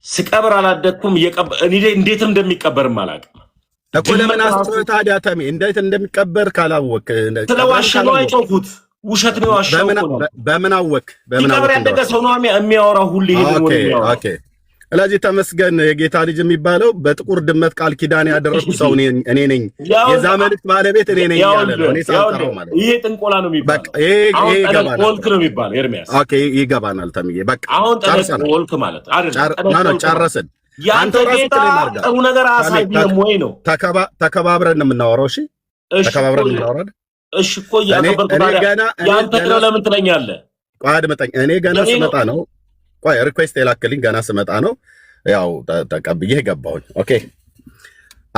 ስቀብር አላደኩም እኔ እንዴትም እንደሚቀበርም አላውቅም እኮ ለምን አስተው ታዲያ ተሜ እንዴት እንደሚቀበር ካላወቅ ስለዋሽ ነው አይጮኩት ውሸት ነው ዋሽው በምን አወቅ ይቀብር ያደገ ሰው ነው የሚያወራው ሁሉ ይሄን ወሬ ኦኬ ስለዚህ ተመስገን የጌታ ልጅ የሚባለው በጥቁር ድመት ቃል ኪዳን ያደረኩ ሰው እኔ ነኝ የዛ መልእክት ባለቤት እኔ ነኝ ያለ ነው እኔ ሳልጠራው ማለት ይሄ ጥንቆላ ነው የሚባለው በቃ ይሄ ይገባናል ወልክ ነው የሚባለው ኤርሚያስ ኦኬ ይገባናል ተምዬ በቃ አሁን ወልክ ማለት አይደል ጨረስን ያንተ ጌታ ጥሩ ነገር አሳየም ወይ ነው ተከባብረን የምናወራው እሺ ተከባብረን የምናወራው እሺ እኮ ያከበርኩ ያንተ ነው ለምን ትለኛለህ ቆይ አድምጠኝ እኔ ገና ስመጣ ነው ቆይ ሪኩዌስት የላክልኝ ገና ስመጣ ነው ያው ተቀብዬ ገባሁኝ ኦኬ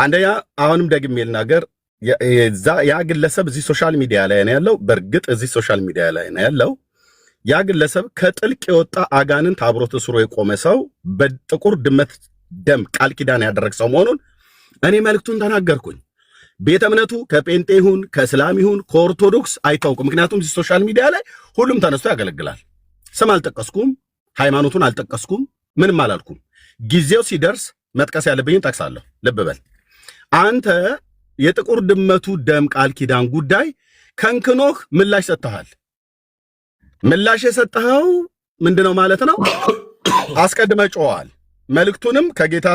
አንደኛ አሁንም ደግሜ ልናገር ያ ግለሰብ እዚህ ሶሻል ሚዲያ ላይ ነው ያለው በርግጥ እዚህ ሶሻል ሚዲያ ላይ ነው ያለው ያ ግለሰብ ከጥልቅ የወጣ አጋንንት አብሮት ስሮ የቆመ ሰው በጥቁር ድመት ደም ቃል ኪዳን ያደረገ ሰው መሆኑን እኔ መልእክቱን ተናገርኩኝ ቤተ እምነቱ ከጴንጤ ይሁን ከእስላም ይሁን ከኦርቶዶክስ አይታወቁም ምክንያቱም እዚህ ሶሻል ሚዲያ ላይ ሁሉም ተነስቶ ያገለግላል ስም አልጠቀስኩም ሃይማኖቱን አልጠቀስኩም ምንም አላልኩም ጊዜው ሲደርስ መጥቀስ ያለብኝን ጠቅሳለሁ ልብ በል አንተ የጥቁር ድመቱ ደም ቃል ኪዳን ጉዳይ ከንክኖህ ምላሽ ሰጥተሃል ምላሽ የሰጠኸው ምንድነው ማለት ነው አስቀድመ ጮሃል መልእክቱንም ከጌታ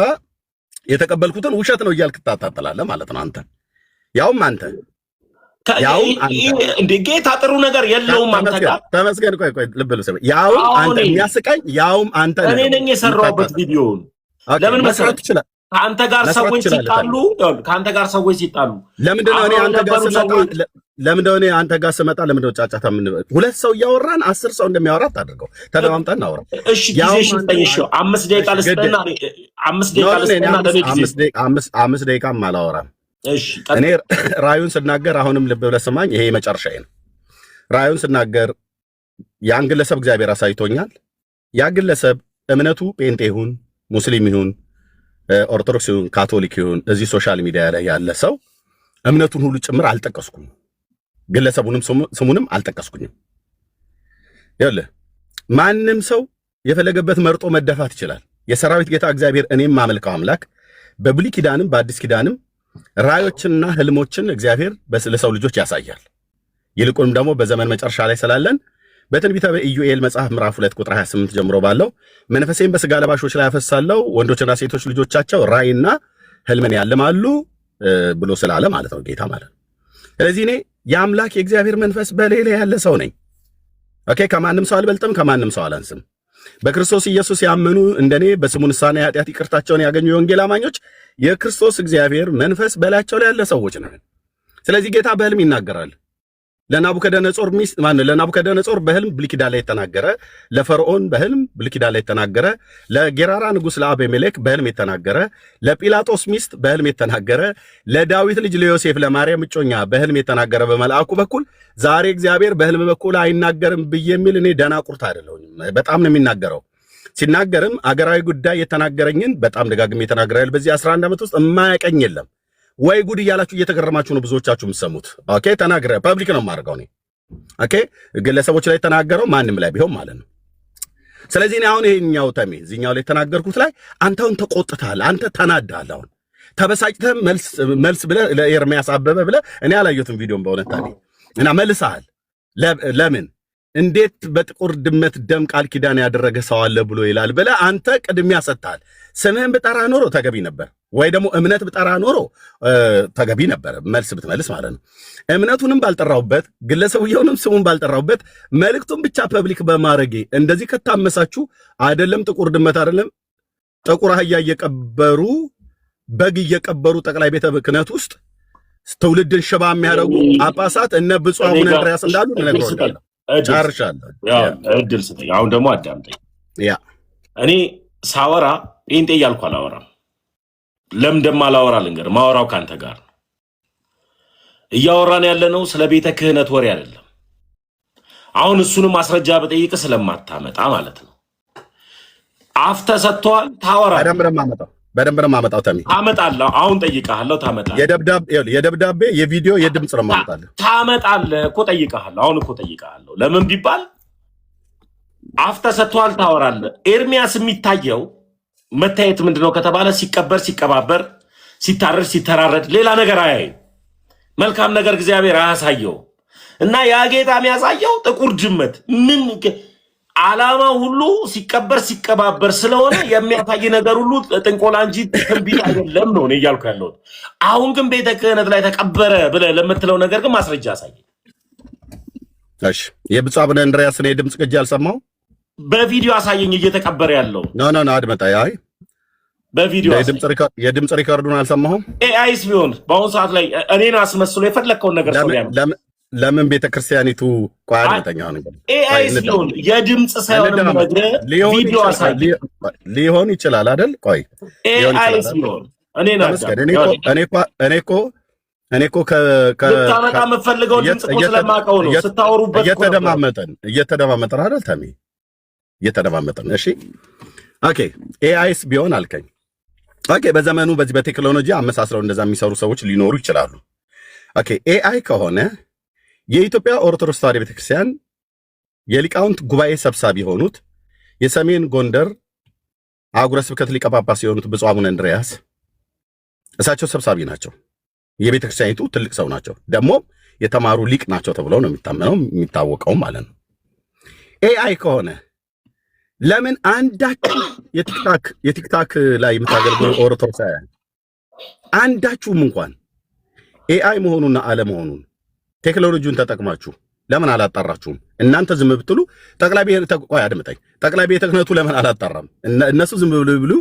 የተቀበልኩትን ውሸት ነው እያልክ ታጣጣላለህ ማለት ነው አንተ ያውም አንተ እንደ ጌታ ጥሩ ነገር የለውም አንተ ጋር ተመስገን ቆይ ልብ በል ያውም አንተ የሚያስቀኝ ያውም አንተ እኔ ነኝ የሰራሁበት ቪዲዮውን ለምን መስራት ይችላል ከአንተ ጋር ሰዎች ሲጣሉ ለምንድነው እኔ አንተ ጋር ስመጣ ለምንድነው ጫጫታ ምን ሁለት ሰው እያወራን 10 ሰው እንደሚያወራ ታድርገው ተደማምጠን እናወራ እሺ ጊዜሽ ጠይሽ 5 ደቂቃ ልስጥና 5 ደቂቃ አላወራም እሺ እኔ ራዩን ስናገር አሁንም ልብ ብለህ ስማኝ ይሄ መጨረሻዬ ነው ራዩን ስናገር ያን ግለሰብ እግዚአብሔር አሳይቶኛል ያ ግለሰብ እምነቱ ጴንጤ ይሁን ሙስሊም ይሁን ኦርቶዶክስ ይሁን ካቶሊክ ይሁን እዚህ ሶሻል ሚዲያ ላይ ያለ ሰው እምነቱን ሁሉ ጭምር አልጠቀስኩም ግለሰቡንም ስሙንም አልጠቀስኩኝም ይኸውልህ ማንም ሰው የፈለገበት መርጦ መደፋት ይችላል የሰራዊት ጌታ እግዚአብሔር እኔም ማመልከው አምላክ በብሉይ ኪዳንም በአዲስ ኪዳንም ራዮችንና ህልሞችን እግዚአብሔር ለሰው ልጆች ያሳያል ይልቁንም ደግሞ በዘመን መጨረሻ ላይ ስላለን በትንቢተ ኢዩኤል መጽሐፍ ምዕራፍ 2 ቁጥር 28 ጀምሮ ባለው መንፈሴን በስጋ ለባሾች ላይ አፈሳለሁ ወንዶችና ሴቶች ልጆቻቸው ራይና ህልምን ያልማሉ ብሎ ስላለ ማለት ነው ጌታ ማለት ነው ስለዚህ እኔ የአምላክ የእግዚአብሔር መንፈስ በሌላ ያለ ሰው ነኝ ኦኬ ከማንም ሰው አልበልጥም ከማንም ሰው አላንስም በክርስቶስ ኢየሱስ ያመኑ እንደኔ በስሙ ንስሐና ኃጢአት ይቅርታቸውን ያገኙ የወንጌል አማኞች የክርስቶስ እግዚአብሔር መንፈስ በላያቸው ላይ ያለ ሰዎች ነን ስለዚህ ጌታ በህልም ይናገራል ለናቡከደነጾር ሚስት ለናቡከደነጾር በህልም ብሉይ ኪዳን ላይ ተናገረ ለፈርዖን በህልም ብሉይ ኪዳን ላይ ተናገረ ለጌራራ ንጉስ ለአቤሜሌክ በህልም የተናገረ ለጲላጦስ ሚስት በህልም የተናገረ ለዳዊት ልጅ ለዮሴፍ ለማርያም እጮኛ በህልም የተናገረ በመልአኩ በኩል ዛሬ እግዚአብሔር በህልም በኩል አይናገርም ብዬ የሚል እኔ ደናቁርት አይደለሁም በጣም ነው የሚናገረው ሲናገርም አገራዊ ጉዳይ የተናገረኝን በጣም ደጋግሜ የተናገራል በዚህ 11 ዓመት ውስጥ የማያቀኝ የለም ወይ ጉድ እያላችሁ እየተገረማችሁ ነው ብዙዎቻችሁ የምትሰሙት ኦኬ ተናገረ ፐብሊክ ነው የማደርገው እኔ ኦኬ ግለሰቦች ላይ ተናገረው ማንም ላይ ቢሆን ማለት ነው ስለዚህ እኔ አሁን ይሄኛው ተሜ እዚህኛው ላይ ተናገርኩት ላይ አንተውን ተቆጥተሃል አንተ ተናዳሃል አሁን ተበሳጭተህ መልስ ብለህ ለኤርሚያስ አበበ ብለህ እኔ አላየሁትም ቪዲዮን በእውነት ታዲያ እና መልሰሃል ለምን እንዴት በጥቁር ድመት ደም ቃል ኪዳን ያደረገ ሰው አለ ብሎ ይላል ብለህ አንተ ቅድሚያ ሰጥተሃል ስምህን ብጠራ ኖሮ ተገቢ ነበር ወይ ደግሞ እምነት ብጠራ ኖሮ ተገቢ ነበር መልስ ብትመልስ ማለት ነው እምነቱንም ባልጠራውበት ግለሰቡየውንም ስሙን ባልጠራውበት መልእክቱን ብቻ ፐብሊክ በማድረጌ እንደዚህ ከታመሳችሁ አይደለም ጥቁር ድመት አይደለም ጥቁር አህያ እየቀበሩ በግ እየቀበሩ ጠቅላይ ቤተ ክህነት ውስጥ ትውልድን ሽባ የሚያደርጉ ጳጳሳት እነ ብፁዕ አቡነ እንድርያስ እንዳሉ ነግሮኛል ጨርሻለሁ እድል ስጠኝ አሁን ደግሞ አዳምጠኝ ያ እኔ ሳወራ ጴንጤ እያልኩ አላወራም ለምደም አላወራ ልንገር ማወራው ካንተ ጋር እያወራን ያለነው ስለ ቤተ ክህነት ወሬ አይደለም አሁን እሱንም ማስረጃ በጠይቅ ስለማታመጣ ማለት ነው አፍተ ሰጥቷል ታወራ በደንብ ነው ማመጣው ተሚ ታመጣለህ አሁን ጠይቀሃለሁ ታመጣለህ የደብዳቤ የቪዲዮ የድምጽ ነው ማመጣለህ ታመጣለህ እኮ ጠይቀሃለሁ አሁን እኮ ጠይቀሃለሁ ለምን ቢባል አፍተ ሰጥቷል ታወራለህ ኤርሚያስ የሚታየው መታየት ምንድነው ከተባለ ሲቀበር ሲቀባበር ሲታረድ ሲተራረድ ሌላ ነገር አያይ መልካም ነገር እግዚአብሔር አያሳየው እና ያ ጌታ የሚያሳየው ጥቁር ጅመት ምን ዓላማው ሁሉ ሲቀበር ሲቀባበር ስለሆነ የሚያሳይ ነገር ሁሉ ጥንቆላ እንጂ ትንቢት አይደለም ነው እኔ እያልኩ ያለው። አሁን ግን ቤተ ክህነት ላይ ተቀበረ ብለህ ለምትለው ነገር ግን ማስረጃ አሳየኝ። እሺ የብፁዕ አቡነ እንድርያስን የድምፅ ቅጂ አልሰማሁም። በቪዲዮ አሳየኝ እየተቀበረ ያለው። ኖ አድመጣ። አይ በቪዲዮ የድምፅ ሪከርዱን አልሰማሁም። ኤአይስ ቢሆን በአሁኑ ሰዓት ላይ እኔን አስመስሎ የፈለግከውን ነገር ሰው ያመጣል። ለምን ቤተክርስቲያኒቱ ቋያተኛ ነው? ኤአይስ ቢሆን የድምፅ ሳይሆን ነገር ቪዲዮ አሳይ ሊሆን ይችላል አይደል? ቆይ ኤአይስ ቢሆን እኔ እኮ ልታመጣ የምፈልገው ድምፅ እኮ ስለማውቀው ነው። ስታወሩበት እየተደማመጠን አይደል? ተሜ እየተደማመጠን። እሺ ኦኬ ኤአይስ ቢሆን አልከኝ። ኦኬ በዘመኑ በዚህ በቴክኖሎጂ አመሳስለው እንደዛ የሚሰሩ ሰዎች ሊኖሩ ይችላሉ። ኦኬ ኤአይ ከሆነ የኢትዮጵያ ኦርቶዶክስ ተዋሕዶ ቤተክርስቲያን የሊቃውንት ጉባኤ ሰብሳቢ የሆኑት የሰሜን ጎንደር አህጉረ ስብከት ሊቀ ጳጳስ የሆኑት ብፁዕ አቡነ እንድርያስ እሳቸው ሰብሳቢ ናቸው። የቤተክርስቲያኒቱ ትልቅ ሰው ናቸው። ደግሞ የተማሩ ሊቅ ናቸው ተብለው ነው የሚታመነው የሚታወቀው ማለት ነው። ኤአይ ከሆነ ለምን አንዳችሁ የቲክታክ ላይ የምታገልግሉ ኦርቶዶክሳውያን አንዳችሁም እንኳን ኤአይ መሆኑንና አለመሆኑን ቴክኖሎጂውን ተጠቅማችሁ ለምን አላጣራችሁም? እናንተ ዝም ብትሉ ጠቅላይ ቤተ ክህነቱ ለምን አላጣራም? እነሱ ዝም ብሉ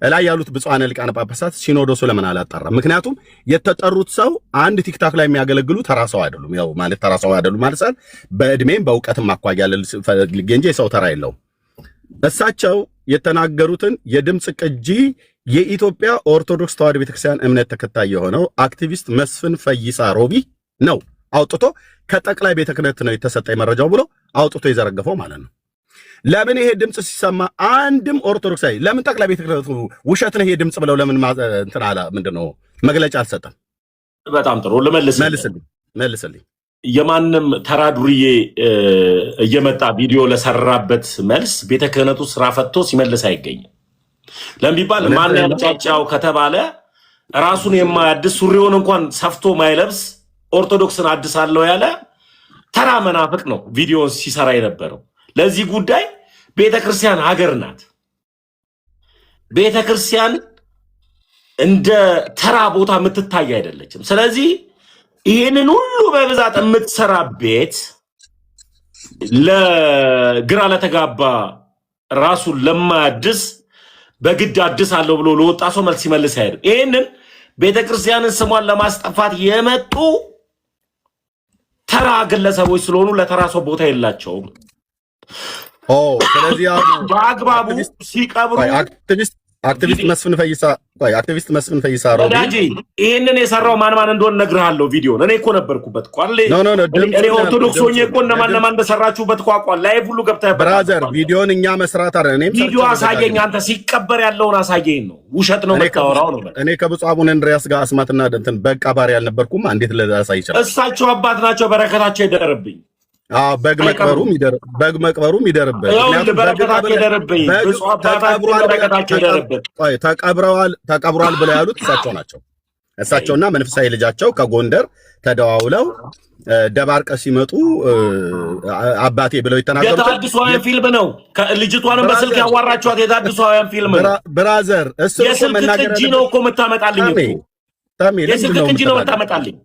ላይ ያሉት ብፁዓነ ሊቃነ ጳጳሳት ሲኖዶሱ ለምን አላጣራም? ምክንያቱም የተጠሩት ሰው አንድ ቲክታክ ላይ የሚያገለግሉ ተራ ሰው አይደሉም። ያው ማለት ተራ ሰው አይደሉም ማለት ሳይሆን በእድሜም በእውቀትም አኳያ ፈልጌ እንጂ የሰው ተራ የለውም። እሳቸው የተናገሩትን የድምፅ ቅጂ የኢትዮጵያ ኦርቶዶክስ ተዋሕዶ ቤተክርስቲያን እምነት ተከታይ የሆነው አክቲቪስት መስፍን ፈይሳ ሮቢ ነው አውጥቶ ከጠቅላይ ቤተ ክህነት ነው የተሰጠኝ መረጃው ብሎ አውጥቶ የዘረገፈው ማለት ነው። ለምን ይሄ ድምፅ ሲሰማ አንድም ኦርቶዶክሳዊ ለምን ጠቅላይ ቤተ ክህነቱ ውሸት ነው ይሄ ድምፅ ብለው ለምን እንትን አላ ምንድነው መግለጫ አልሰጠም? በጣም ጥሩ መልስልኝ። የማንም ተራ ዱርዬ እየመጣ ቪዲዮ ለሰራበት መልስ ቤተ ክህነቱ ስራ ፈቶ ሲመልስ አይገኝም። ለምቢባል ማን ያጫጫው ከተባለ ራሱን የማያድስ ሱሪውን እንኳን ሰፍቶ ማይለብስ ኦርቶዶክስን አድሳለሁ ያለ ተራ መናፍቅ ነው ቪዲዮን ሲሰራ የነበረው። ለዚህ ጉዳይ ቤተክርስቲያን ሀገር ናት። ቤተክርስቲያን እንደ ተራ ቦታ የምትታይ አይደለችም። ስለዚህ ይህንን ሁሉ በብዛት የምትሰራ ቤት ለግራ ለተጋባ ራሱን ለማያድስ በግድ አድሳለሁ ብሎ ለወጣ ሰው መልስ ሲመልስ አይደለም። ይህንን ቤተክርስቲያንን ስሟን ለማስጠፋት የመጡ ተራ ግለሰቦች ስለሆኑ ለተራ ሰው ቦታ የላቸውም። ስለዚህ በአግባቡ ሲቀብሩ አክቲቪስት መስፍን ፈይሳ ወዳጄ ይሄንን የሰራው ማን እንደሆነ ነግርሃለሁ። ቪዲዮን እኔ እኮ ነበርኩበት እኮ አለ። እኔ ኦርቶዶክስ ሆኜ እኮ እነማን እንደሰራችሁበት እኮ አቋል ላይቭ ሁሉ ገብተህበት ብራዘር ቪዲዮን እኛ መስራት አይደል? እኔም ቪዲዮ አሳየኝ። አንተ ሲቀበር ያለውን አሳየኝ ነው። ውሸት ነው የምታወራው ነው። እኔ ከብፁዕ አቡነ እንድርያስ ጋር አስማትና እንትን በቃ ባሪ ያልነበርኩም እንዴት ለዛሳይ ይችላል? እሳቸው አባት ናቸው። በረከታቸው ይደረብኝ። በግ መቅበሩም ይደርብህ። ተቀብሯል ብለው ያሉት እሳቸው ናቸው። እሳቸውና መንፈሳዊ ልጃቸው ከጎንደር ተደዋውለው ደባርቀ ሲመጡ አባቴ ብለው የተናገሩት የታድሷውያን ፊልም ነው። ልጅቷንም በስልክ ያዋራችኋት የታድሷውያን ፊልም ነው። ብራዘር እሱ የስልክ ቅጂ ነው እኮ የምታመጣልኝ እኮ የስልክ ቅጂ ነው የምታመጣልኝ።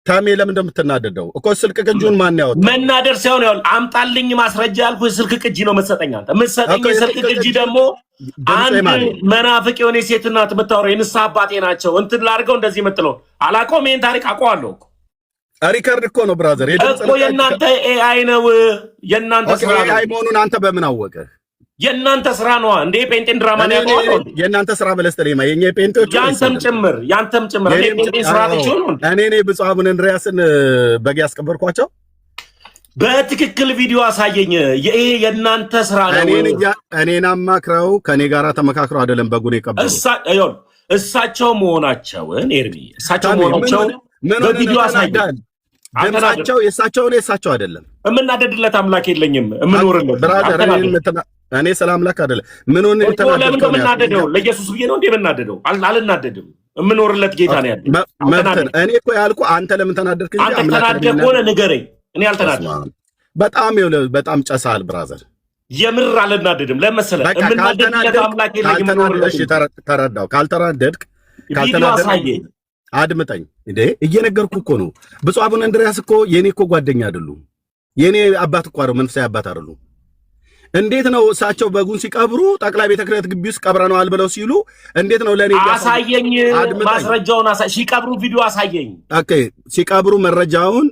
ታሜ ለምን እንደምትናደደው እኮ ስልክ ቅጂውን ማን ያወጣው? መናደር ሳይሆን ያው አምጣልኝ ማስረጃ ያልኩ የስልክ ቅጂ ነው የምትሰጠኝ አንተ። የምትሰጠኝ የስልክ ቅጂ ደግሞ አንድ መናፍቅ የሆነ ሴት እናት የምታወራው የንስሐ አባቴ ናቸው እንትን ላድርገው እንደዚህ የምትለው አላውቀውም። ይሄን ታሪክ አውቀዋለሁ እኮ ሪከርድ እኮ ነው ብራዘር እኮ የእናንተ ኤአይ ነው የእናንተ ስራ ነው። ኤአይ መሆኑን አንተ በምን አወቀህ? የእናንተ ስራ ነው እንዴ? ጴንጤን ድራማ ነው ያለው። የእናንተ ስራ በለስተሌማ የኛ ጴንጤዎች ያንተም ጭምር እኔ ጴንጤን ስራ ልጅ ነው። እኔ ብፁዕ አቡነ እንድርያስን በግ ያስቀበርኳቸው በትክክል ቪዲዮ አሳየኝ። ይሄ የእናንተ ስራ ነው። እኔን አማክረው ከኔ ጋራ ተመካክረው አይደለም በጉን የቀበሩ እሳቸው መሆናቸውን ኤርሚ እሳቸው መሆናቸው በቪዲዮ አሳየኝ። ድምጻቸው የእሳቸው አይደለም። የምናደድለት አምላክ የለኝም። የምኖርለት እኔ ስለ አምላክ አይደለም። ምን ሆነ ለምን የምናደደው? ለኢየሱስ ብዬ ነው እንዴ የምናደደው? አልናደድም። የምኖርለት ጌታ ነው ያለው። እኔ እኮ ያልኩ አንተ ለምን ተናደድክ እንጂ አንተ ተናደድክ ሆነ ንገረኝ። እኔ አልተናደድኩም። በጣም ጨሳል ብራዘር። የምር አልናደድም። ለመሰለ የምናደድለት አምላክ የለኝም። እሺ ተረዳው። ካልተናደድክ አሳየኝ። አድምጠኝ እንዴ እየነገርኩ እኮ ነው። ብፁዕ አቡነ እንድርያስ እኮ የኔ እኮ ጓደኛ አይደሉም። የኔ አባት እኮ አይደሉም፣ መንፈሳዊ አባት አይደሉም። እንዴት ነው እሳቸው በጉን ሲቀብሩ ጠቅላይ ቤተ ክህነት ግቢ ውስጥ ቀብረነዋል ብለው ሲሉ እንዴት ነው ለኔ አሳየኝ፣ ማስረጃውን ሲቀብሩ ቪዲዮ አሳየኝ። ኦኬ ሲቀብሩ መረጃውን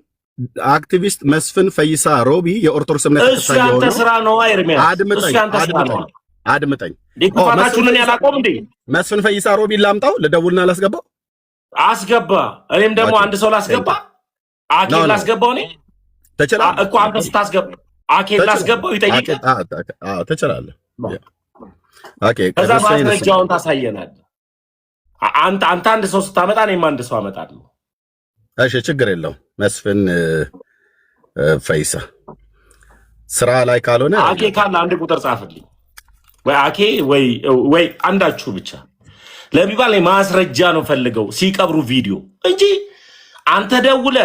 አክቲቪስት መስፍን ፈይሳ ሮቢ የኦርቶዶክስ እምነት ተከታይ ነው። እሱ ያንተ ስራ ነው ኤርሚያስ፣ እሱ ያንተ ስራ ነው። አድምጠኝ ዲክታታችሁን ያላቆም እንዴ መስፍን ፈይሳ ሮቢ ላምጣው፣ ልደውልና ላስገባው። አስገባ። እኔም ደግሞ አንድ ሰው ላስገባ፣ አኬል ላስገባው። እኔ ተጨላ እኮ አንተ ስታስገባ አኬል ላስገባው ይጠይቅ። አዎ ትችላለህ። ኦኬ ከዛ ማስረጃውን ታሳየናለህ። አንተ አንድ ሰው ስታመጣ እኔም አንድ ሰው አመጣለሁ። እሺ ችግር የለውም። መስፍን ፈይሳ ስራ ላይ ካልሆነ አኬ ካለ አንድ ቁጥር ጻፍልኝ፣ ወይ አኬ ወይ አንዳችሁ ብቻ ለሚባል ማስረጃ ነው ፈልገው ሲቀብሩ ቪዲዮ እንጂ አንተ ደውለ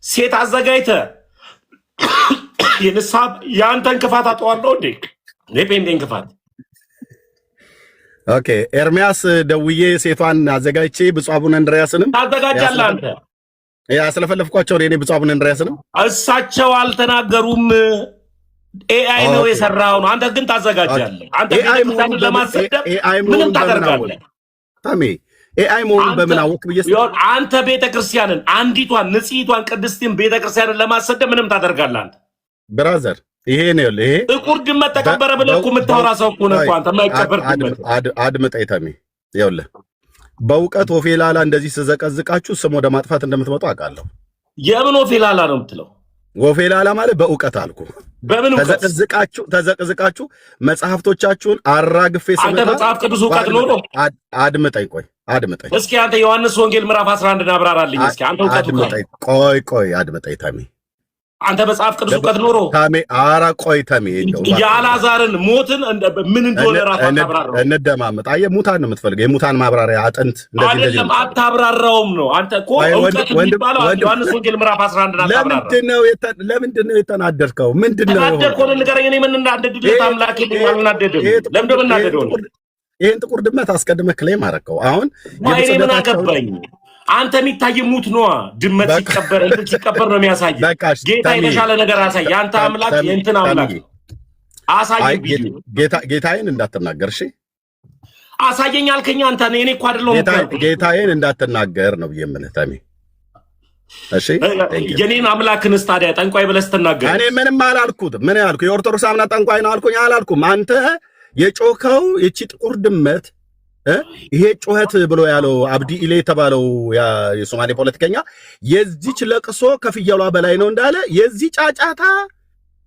ሴት አዘጋጅተ የንሳብ ያንተን ክፋት አጠዋለሁ እንዴ? ለፔንዴን ክፋት። ኦኬ ኤርሚያስ ደውዬ ሴቷን አዘጋጅቼ ብፁዕ አቡነ እንድርያስንም ታዘጋጃለህ አንተ። ስለፈለፍኳቸው እኔ ብፁዕ አቡነ እንድርያስንም እሳቸው አልተናገሩም። ኤአይ ነው የሰራው ነው። አንተ ግን ታዘጋጃለህ። አንተ ቤተክርስቲያንን ለማሰደብ ምንም ታደርጋለህ። ታሜ ኤአይ መሆኑን በምን አወቅ ብዬ አንተ ቤተክርስቲያንን አንዲቷን ንጽሕቷን ቅድስትን ቤተክርስቲያንን ለማሰደብ ምንም ታደርጋለህ አንተ ብራዘር። ይሄ ነው ይሄ ጥቁር ድመት ተቀበረ ብለህ እኮ የምታወራ ሰው እኮ ነው አንተ። የማይቀበር ድመት አድምጠኝ ታሜ፣ ይኸውልህ በእውቀት ኦፌላላ እንደዚህ ስዘቀዝቃችሁ ስም ወደ ማጥፋት እንደምትመጡ አውቃለሁ። የምን ኦፌላላ ነው የምትለው? ወፌላላ ማለት በእውቀት አልኩ። በምን እውቀት ተዘቅዝቃችሁ መጽሐፍቶቻችሁን አራግፌ ስመጣ አንተ መጽሐፍ ቅዱስ እውቀት ነው ነው? አድምጠኝ አድምጠኝ እስኪ አንተ ዮሐንስ ወንጌል ምዕራፍ 11 አብራራልኝ እስኪ። አንተ እውቀት ቆይ አድምጠኝ ታሜ። አንተ መጽሐፍ ቅዱስ እውቀት ኖሮ ታሜ ቆይ ታሜ የአልዓዛርን ሞትን ምን እንደሆነ ራሱ አታብራራው። እንደማመጥ አየህ፣ ሙታን ነው የምትፈልገው። የሙታን ማብራሪያ አጥንት እንደዚህ አታብራራውም ነው አንተ እኮ እውቀት የሚባለው ዮሐንስ ወንጌል ምዕራፍ 11 አታብራራው። ለምንድን ነው የተናደድከው? ምንድን ነው ተናደድከው? ንገረኝ። እኔ ምን እናደድልህ? አምላክ አልናደድም። ለምን እንደምናደደው ነው? ይሄን ጥቁር ድመት አስቀድመህ ክሌም አደረከው። አሁን እኔ ምን አገባኝ? አንተ የሚታይ ሙት ነዋ። ድመት ሲቀበር እንትን ሲቀበር ነው የሚያሳይ። ጌታ የተሻለ ነገር አሳይ። አንተ አምላክ የእንትን አምላክ አሳይ። ጌታዬን እንዳትናገር እሺ። አሳየኝ አልከኝ አንተ። እኔ እኮ አይደለሁም ጌታዬን እንዳትናገር ነው ብዬ የምልህ ታሜ። እሺ የኔን አምላክንስ ታዲያ ጠንቋይ ብለህ ስትናገር እኔ ምንም አላልኩትም። ምን ያልኩ የኦርቶዶክስ አምና ጠንቋይ ነው አልኩኝ? አላልኩም። አንተ የጮከው እቺ ጥቁር ድመት ይሄ ጩኸት ብሎ ያለው አብዲ ኢሌ የተባለው የሶማሌ ፖለቲከኛ የዚች ለቅሶ ከፍየሏ በላይ ነው እንዳለ የዚህ ጫጫታ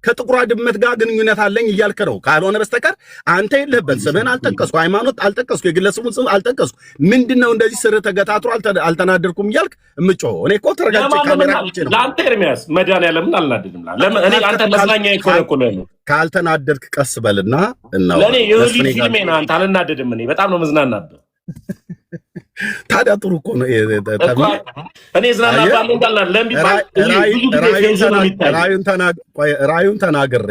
ከጥቁሯ ድመት ጋር ግንኙነት አለኝ እያልክ ነው። ካልሆነ በስተቀር አንተ የለህበት። ስምህን አልጠቀስኩ፣ ሃይማኖት አልጠቀስኩ፣ የግለሰቡን ስም አልጠቀስኩ። ምንድነው እንደዚህ ስር ተገታትሮ አልተናደድኩም እያልክ እምጮህ? እኔ እኮ ተረጋግጬ ካሜራ ቁጭ ነው። ለአንተ ኤርሚያስ መድኃኒዓለምን አልናደድም። ለምን እኔ አንተ መዝናኛ ይኮረኩለ ነው። ካልተናደድክ ቀስ በልና እናው ለኔ የሁሉ ፊልሜ ነው። አንተ አልናደድም። እኔ በጣም ነው መዝናናበት። ታዲያ ጥሩ እኮ ነው። እኔ ዝናናባለሁ እንዳልናል ለምቢባል ራዩን ተናግሬ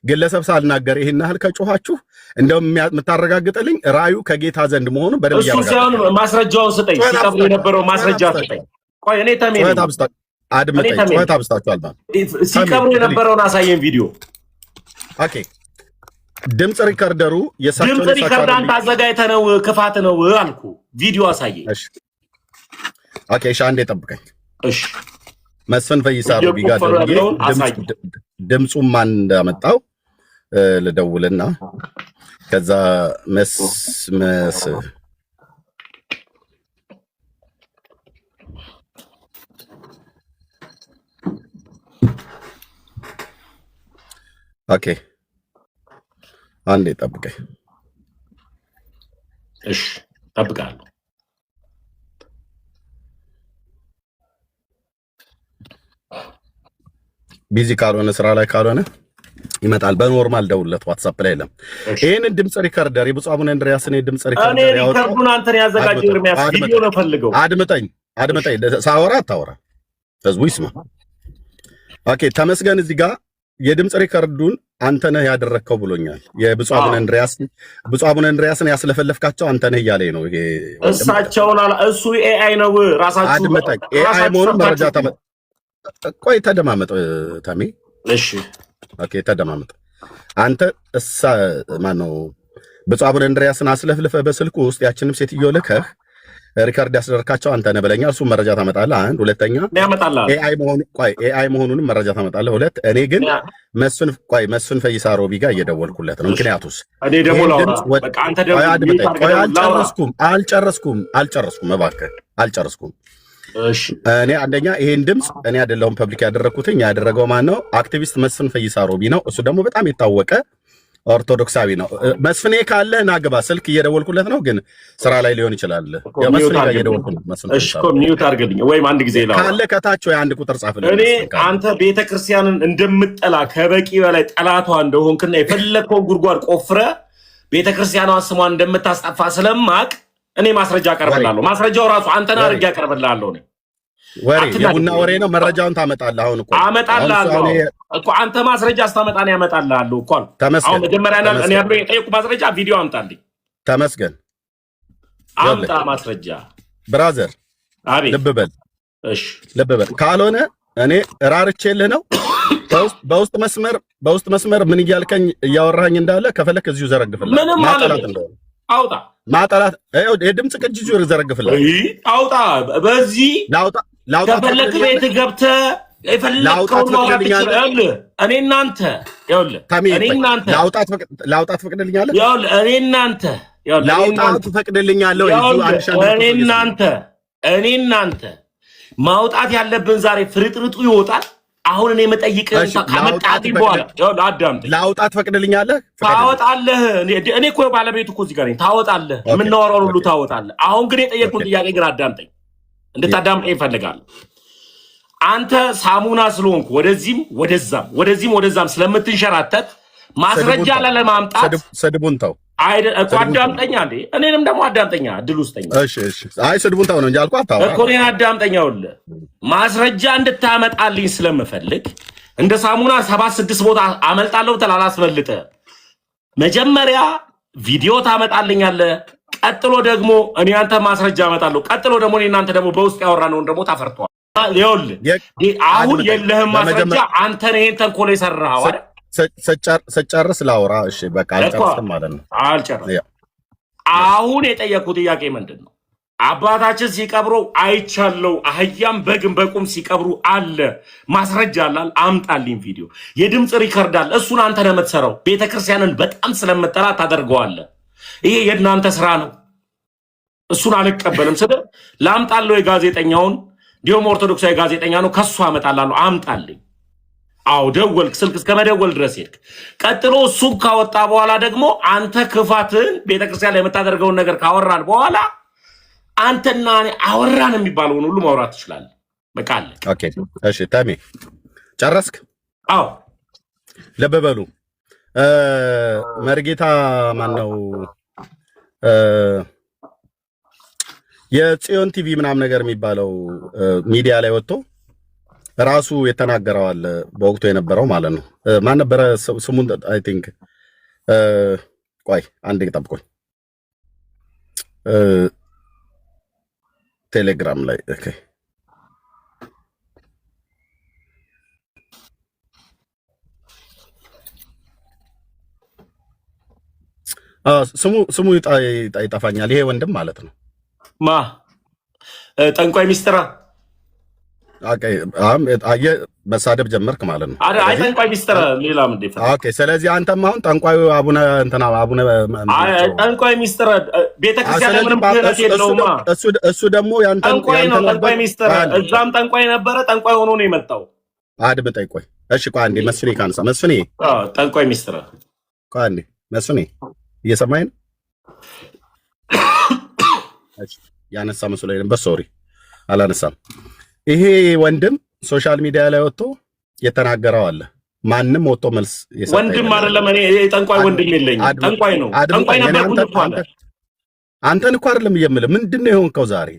ግለሰብ ሳልናገር ይሄን ያህል ከጮኋችሁ እንደውም የምታረጋግጥልኝ ራዩ ከጌታ ዘንድ መሆኑ በደንብ እሱ ሳይሆን ማስረጃውን ስጠኝ። ሲቀብሩ የነበረው ማስረጃ ስጠኝ። ቆይ እኔ ተሜ አድምጠኝ። ጩኸት አብስታችኋል። ሲቀብሩ የነበረውን አሳየን ቪዲዮ። ኦኬ ድምፅ ሪከርደሩ ድምፅ ሪከርድ አንተ አዘጋጅተህ ነው ክፋት ነው አልኩ። ቪዲዮ አሳየኝ። ኦኬ እሺ አንዴ ጠብቀኝ። እሺ መስፍን ፈይሳ ሮቢ ጋር ድምፁን ማን እንዳመጣው ልደውልና ከዛ መስመስ ኦኬ አንዴ ጠብቀኝ። እሺ ጠብቃለሁ። ቢዚ ካልሆነ ስራ ላይ ካልሆነ ይመጣል። በኖርማል ደውለት ዋትስአፕ ላይ የለም። ይሄንን ድምጽ ሪከርደር የብፁዕ አቡነ እንድርያስን ድምጽ ሪከርደር ያወጣው ሪከርዱን አንተን ያዘጋጀው ኤርሚያስ ቪዲዮ ነው ፈልገው። አድምጠኝ ሳወራ አታወራ፣ ህዝቡ ይስማ። ኦኬ ተመስገን እዚህ ጋር የድምጽ ሪከርዱን አንተ ነህ ያደረግከው ብሎኛል። የብፁዕ አቡነ እንድርያስን ያስለፈለፍካቸው አንተ ነህ እያለኝ ነው። ይሄ እሳቸውን እሱ ኤአይ ነው ራሳችሁ አድምጠኝ። ኤአይ መሆኑን መረጃ ቆይ ተደማመጥ ተሜ። እሺ ኦኬ ተደማመጥ። አንተ ማነው ብፁዕ አቡነ እንድርያስን አስለፍልፈህ በስልኩ ውስጥ ያችንም ሴትዮ ልከህ ሪካርድ ያስደረካቸው አንተ ነህ ብለኛል። እሱ መረጃ ታመጣለህ። አንድ ሁለተኛ ኤአይ መሆኑንም መረጃ ታመጣለህ። ሁለት እኔ ግን መስፍን ፈይሳ ሮቢ ጋር እየደወልኩለት ነው። ምክንያቱስ እኔ ደግሞ በቃ አንተ ደግሞ አልጨረስኩም እባክህ አልጨረስኩም። እሺ እኔ አንደኛ ይሄን ድምጽ እኔ አይደለሁም ፐብሊክ ያደረኩትኝ። ያደረገው ማን ነው? አክቲቪስት መስፍን ፈይሳ ሮቢ ነው። እሱ ደግሞ በጣም የታወቀ ኦርቶዶክሳዊ ነው። መስፍኔ ካለ ናግባ፣ ስልክ እየደወልኩለት ነው፣ ግን ስራ ላይ ሊሆን ይችላል። መስፍኔ ጋር እየደወልኩለት መስፍን። እሺ ሚውት አድርግልኝ ወይም አንድ ጊዜ ላው ካለ ከታች ወይ አንድ ቁጥር ጻፍልኝ። እኔ አንተ ቤተክርስቲያንን እንደምጠላ ከበቂ በላይ ጠላቷ እንደሆንክና የፈለከውን ጉድጓድ ቆፍረ ቤተክርስቲያኗን ስሟን እንደምታስጠፋ ስለማቅ እኔ ማስረጃ አቀርብልሃለሁ። ማስረጃው ራሱ አንተን አድርጌ አቀርብልሃለሁ። እኔ ወሬ የቡና ወሬ ነው። መረጃውን ታመጣለህ። አሁን እኮ አመጣልሃለሁ እኮ አንተ ማስረጃ አስታመጣ ነው ያመጣልሃለሁ እኮ። አሁን መጀመሪያ እኔ ያለው የጠየቁ ማስረጃ ቪዲዮ አምጣልኝ። ተመስገን አምጣ ማስረጃ ብራዘር። አቤት ልብ በል እሺ፣ ልብ በል። ካልሆነ እኔ ራርቼልህ ነው። በውስጥ መስመር ምን እያልከኝ እያወራኸኝ እንዳለ ከፈለክ እዚሁ ዘረግፍልህ። ምንም ማለት እንደሆነ አውጣ ማጣላት የድምጽ ቅጅ ዙር ዘረግፍልህ። አውጣ በዚህ ላውጣ ከፈለክ ቤት ገብተህ የፈለከውን ማውራት ትችላለህ። እኔ እናንተ ላውጣት ፈቅድልኛለህ? እኔ እናንተ ላውጣት ፈቅድልኛለህ? እኔ እናንተ ማውጣት ያለብን ዛሬ ፍርጥርጡ ይወጣል። አሁን እኔ መጠይቅህ ከመጣልኝ በኋላ አዳምጠኝ። ላውጣት ፈቅድልኛለህ? ታወጣለህ። እኔ እኮ ባለቤቱ እኮ እዚህ ጋር ነኝ። ታወጣለህ፣ የምናወራውን ሁሉ ታወጣለህ። አሁን ግን የጠየቅኩን ጥያቄ ግን አዳምጠኝ፣ እንድታዳምጠኝ ይፈልጋል። አንተ ሳሙና ስለሆንኩ ወደዚህም ወደዛም ስለምትንሸራተት ማስረጃ ለማምጣት ስድቡን ተው እኮ አዳምጠኛ እንዴ፣ እኔንም ደግሞ አዳምጠኛ እድል ውስጠኛ። አይ ስድቡን ተው ነው እንጂ አልኩህ አታውራ እኮ እኔን አዳምጠኛውል ማስረጃ እንድታመጣልኝ ስለምፈልግ እንደ ሳሙና 7-6 ቦታ አመልጣለሁ ብትል አላስመልጥህ። መጀመሪያ ቪዲዮ ታመጣልኛለህ፣ ቀጥሎ ደግሞ እኔ አንተ ማስረጃ አመጣለሁ፣ ቀጥሎ ደግሞ እኔ እናንተ ደግሞ በውስጥ ያወራነውን ደግሞ ታፈርተዋል። ይኸውልህ አሁን የለህም ማስረጃ። አንተ ነህ ይሄን ተንኮል የሰራኸው አይደል? ስጨርስ ላውራ። እሺ በቃ አልጨርስም ማለት ነው። አልጨርስም። አሁን የጠየቅኩት ጥያቄ ምንድን ነው? አባታችን ሲቀብሩ አይቻለው። አህያም በግን በቁም ሲቀብሩ አለ። ማስረጃ አላል፣ አምጣልኝ ቪዲዮ፣ የድምፅ ሪከርድ አለ። እሱን አንተ ነው የምትሰራው። ቤተክርስቲያንን በጣም ስለምጠላ ታደርገዋለህ። ይሄ የእናንተ ስራ ነው። እሱን አልቀበልም። ስለ ላምጣለው የጋዜጠኛውን ዲዮም ኦርቶዶክሳዊ ጋዜጠኛ ነው፣ ከሱ አመጣላለሁ። አምጣልኝ። አው ደወልክ፣ ስልክ እስከ መደወል ድረስ ሄድክ። ቀጥሎ እሱን ካወጣ በኋላ ደግሞ አንተ ክፋትን ቤተክርስቲያን ላይ የምታደርገውን ነገር ካወራን በኋላ አንተና እኔ አወራን የሚባለውን ሁሉ ማውራት ትችላለህ። በቃ አለ። ኦኬ እሺ፣ ታሜ ጨረስክ? አዎ። ልብ በሉ መርጌታ ማነው የጽዮን ቲቪ ምናምን ነገር የሚባለው ሚዲያ ላይ ወጥቶ ራሱ የተናገረዋል። በወቅቱ የነበረው ማለት ነው። ማን ነበረ ስሙን? አይ ቲንክ ቆይ አንዴ ጠብቆኝ ቴሌግራም ላይ ኦኬ፣ ስሙ ይጠፋኛል። ይሄ ወንድም ማለት ነው። ማ ጠንቋይ ሚስጥራ መሳደብ ጀመርክ ማለት ነው። አይ ጠንቋይ ሚስጥራ ሌላም እንደ ኦኬ። ስለዚህ አንተም አሁን ጠንቋዩ አቡነ ጠንቋይ ሚስጥራ ቤተክርስቲያን ምንም ክህነት የለውም። እሱ ደግሞ ያንተ ጠንቋይ ነው። ጠንቋይ ሚስጥራ እዛም ጠንቋይ ነበረ። ጠንቋይ ሆኖ ነው የመጣው። አድምጠኝ ቆይ። እሺ ቆይ አንዴ መስፍኔ ካንሳ። መስፍኔ ጠንቋይ ሚስጥራ ቆይ አንዴ መስፍኔ እየሰማኸኝ ነው? ያነሳ መስሎኝ ነበር። ሶሪ አላነሳም። ይሄ ወንድም ሶሻል ሚዲያ ላይ ወጥቶ የተናገረው አለ። ማንም ወጥቶ መልስ የሰጠ ወንድም አይደለም። እኔ ጠንቋይ ወንድም የለኝም። ጠንቋይ ነው። ጠንቋይ ነበርኩኝ እኮ አለ። አንተን እኮ አይደለም የምልህ። ምንድነው የሆንከው ዛሬ?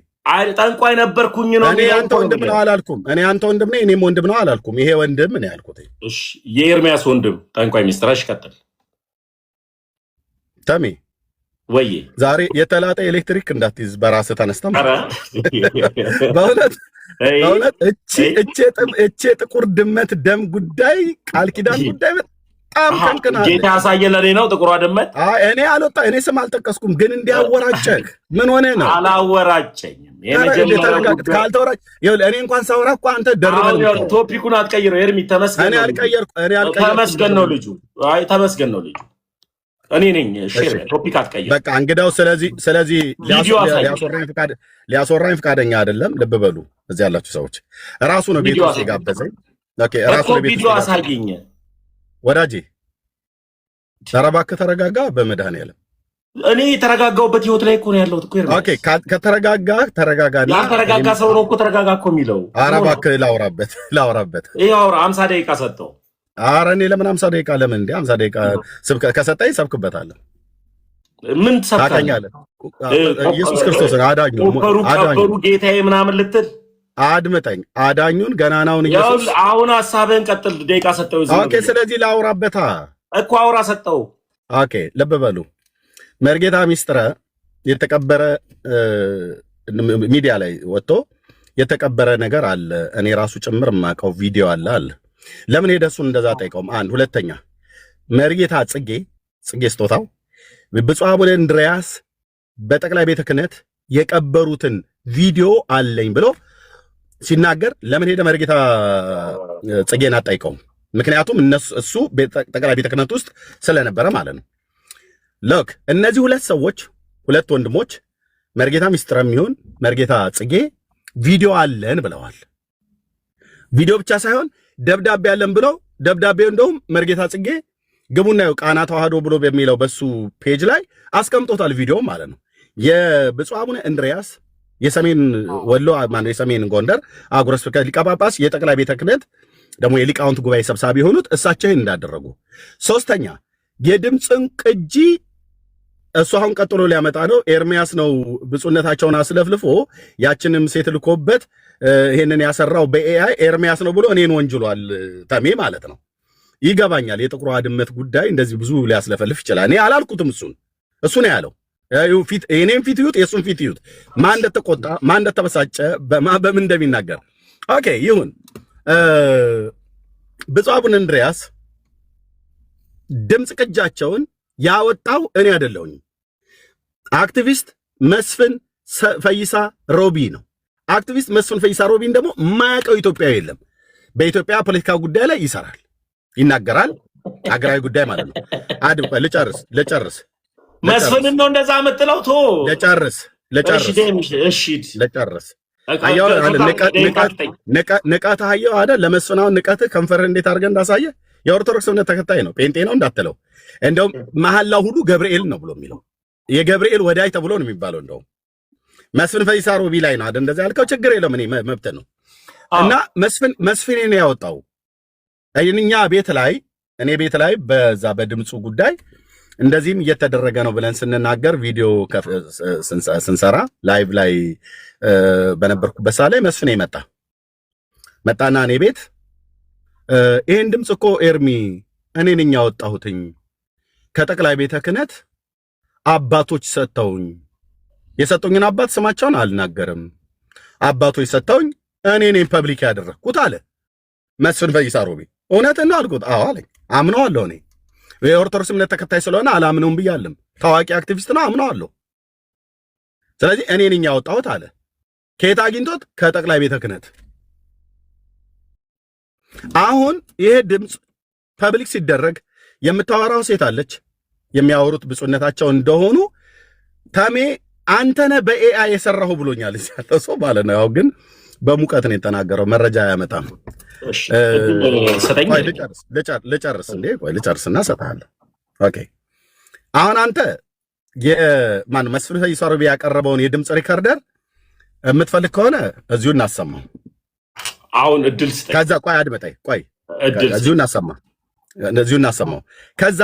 ጠንቋይ ነበርኩኝ ነው። እኔ አንተ ወንድም ነው አላልኩም። እኔ አንተ ወንድም ነኝ፣ እኔም ወንድም ነው አላልኩም። ይሄ ወንድም ነው ያልኩት። እሺ፣ የኤርሚያስ ወንድም ጠንቋይ ሚስትራሽ ቀጥል። ተሜ ወይ ዛሬ የተላጠ ኤሌክትሪክ እንዳትይዝ በራስህ ተነስተህ በእውነት እቼ ጥቁር ድመት ደም ጉዳይ ቃል ኪዳን ጉዳይ በጣም ከንክናለህ። ጌታ ያሳየ ለኔ ነው ጥቁሯ ድመት። እኔ አልወጣ እኔ ስም አልጠቀስኩም፣ ግን እንዲያወራጨህ ምን ሆነ ነው? አላወራጨኝም። ካልተወራጭ እኔ እንኳን ሳወራ እኮ አንተ ደርበህ ቶፒኩን አትቀይረው። ኤርሚ ተመስገን ነው። ተመስገን ነው ልጁ። አይ ተመስገን ነው ልጁ። እኔ ነኝ ቶፒክ አትቀይር። በቃ እንግዳው ስለዚህ ሊያስወራኝ ፈቃደኛ አይደለም። ልብ በሉ እዚህ ያላችሁ ሰዎች። ራሱ ነው ቤት ውስጥ የጋበዘኝ። ኦኬ ራሱ ነው ቤት ቪዲዮ አሳየኝ ወዳጄ። ኧረ እባክህ ተረጋጋ በመድኃኒዓለም። እኔ የተረጋጋሁበት ህይወት ላይ እኮ ነው ያለሁት እኮ። ኦኬ ተረጋጋና ያልተረጋጋ ሰው ነው እኮ ተረጋጋ እኮ የሚለው። ኧረ እባክህ ላውራበት። ይሄ አውራ 50 ደቂቃ ሰጠው። ኧረ እኔ ለምን 50 ደቂቃ ለምን እንደ 50 ደቂቃ ስብከት ከሰጠኝ ሰብክበታለሁ። ምን ትሰብካለህ? ኢየሱስ ክርስቶስን አዳኙን ጌታዬ ምናምን ልትል አድምጠኝ። አዳኙን ገናናውን ኢየሱስ። አሁን ሐሳብህን ቀጥል። ደቂቃ ሰጠው። ኦኬ ስለዚህ ላውራበታ እኮ አውራ ሰጠው። ኦኬ ልብ በሉ። መርጌታ ሚስጥረ የተቀበረ ሚዲያ ላይ ወጥቶ የተቀበረ ነገር አለ። እኔ ራሱ ጭምር የማውቀው ቪዲዮ አለ። ለምን ሄደ እሱን እንደዛ ጠይቀውም። አንድ ሁለተኛ መርጌታ ጽጌ ስጦታው ብፁዕ አቡነ እንድርያስ በጠቅላይ ቤተ ክህነት የቀበሩትን ቪዲዮ አለኝ ብሎ ሲናገር ለምን ሄደ መርጌታ ጽጌን አጠይቀውም? ምክንያቱም እሱ ጠቅላይ ቤተ ክህነት ውስጥ ስለነበረ ማለት ነው። ሎክ እነዚህ ሁለት ወንድሞች መርጌታ ሚስጥረ የሚሆን መርጌታ ጽጌ ቪዲዮ አለን ብለዋል። ቪዲዮ ብቻ ሳይሆን ደብዳቤ አለን ብለው ደብዳቤው እንደውም መርጌታ ጽጌ ግቡና ቃና ተዋህዶ ብሎ በሚለው በሱ ፔጅ ላይ አስቀምጦታል። ቪዲዮ ማለት ነው። የብፁዕ አቡነ እንድርያስ የሰሜን ወሎ ማነው የሰሜን ጎንደር አህጉረ ስብከት ሊቀ ጳጳስ የጠቅላይ ቤተ ክህነት ደግሞ የሊቃውንት ጉባኤ ሰብሳቢ የሆኑት እሳቸው እንዳደረጉ። ሶስተኛ የድምፅን ቅጂ እሱ አሁን ቀጥሎ ሊያመጣ ነው። ኤርሚያስ ነው ብፁዕነታቸውን አስለፍልፎ ያችንም ሴት ልኮበት ይሄንን ያሰራው በኤአይ ኤርሚያስ ነው ብሎ እኔን ወንጅሏል። ተሜ ማለት ነው። ይገባኛል። የጥቁሯ ድመት ጉዳይ እንደዚህ ብዙ ሊያስለፈልፍ ይችላል። እኔ አላልኩትም። እሱ ነው ያለው። እኔም ፊት ይዩት፣ የእሱን ፊት ይዩት። ማን እንደተቆጣ ማን እንደተበሳጨ በምን እንደሚናገር። ኦኬ ይሁን። ብፁዕ አቡነ እንድርያስ ድምፅ ቅጃቸውን ያወጣው እኔ አይደለሁኝ። አክቲቪስት መስፍን ፈይሳ ሮቢ ነው። አክቲቪስት መስፍን ፈይሳ ሮቢን ደግሞ የማያውቀው ኢትዮጵያዊ የለም። በኢትዮጵያ ፖለቲካ ጉዳይ ላይ ይሰራል፣ ይናገራል። አገራዊ ጉዳይ ማለት ነው። ልጨርስ። መስፍንን ነው እንደዛ የምትለው? ልጨርስ። ንቀት አየው አይደል? ለመስፍናውን ንቀት ከንፈር እንዴት አድርገህ እንዳሳየ የኦርቶዶክስ እምነት ተከታይ ነው፣ ጴንጤ ነው እንዳትለው። እንደውም መሐላው ሁሉ ገብርኤል ነው ብሎ የሚለው የገብርኤል ወዳጅ ተብሎ ነው የሚባለው። እንደውም መስፍን ፈይሳ ሮቢ ላይ ነው አይደል እንደዛ ያልከው። ችግር የለም፣ እኔ መብት ነው። እና መስፍን ነው ያወጣው። እኛ እኔ ቤት ላይ በዛ በድምፁ ጉዳይ እንደዚህም እየተደረገ ነው ብለን ስንናገር ቪዲዮ ስንሰራ ላይቭ ላይ በነበርኩበት ሰዓት ላይ መስፍን መጣና እኔ ቤት ይሄን ድምፅ እኮ ኤርሚ እኔ ነኝ ያወጣሁትኝ ከጠቅላይ ቤተ ክህነት አባቶች የሰጡኝን አባት ስማቸውን አልናገርም፣ አባቶች ሰጥተውኝ እኔ ነኝ ፐብሊክ ያደረግኩት አለ መስፍን ፈይሳ ሮቢ። እውነትን ነው አልኩት። አዎ አለኝ። አምነዋለሁ። እኔ የኦርቶዶክስ እምነት ተከታይ ስለሆነ አላምነውም ብያለሁ። ታዋቂ አክቲቪስት ነው፣ አምነዋለሁ። ስለዚህ እኔ ነኝ ያወጣሁት አለ። ከየት አግኝቶት? ከጠቅላይ ቤተ ክህነት። አሁን ይሄ ድምፅ ፐብሊክ ሲደረግ የምታወራው ሴት አለች፣ የሚያወሩት ብፁዕነታቸው እንደሆኑ ተሜ አንተነ በኤአይ የሰራሁ ብሎኛል ያለው ሰው ማለት ነው። ያው ግን በሙቀት ነው የተናገረው፣ መረጃ አያመጣም። ልጨርስና እሰጥሃለሁ። ኦኬ አሁን አንተ መስፍን ፈይሳ ሮቢ ያቀረበውን የድምፅ ሪከርደር የምትፈልግ ከሆነ እዚሁ እናሰማው። አሁን እድል ስጠኝ። ከዛ ቆይ አድመጣይ፣ ቆይ እዚሁ እናሰማ። እነዚሁ እናሰማው። ከዛ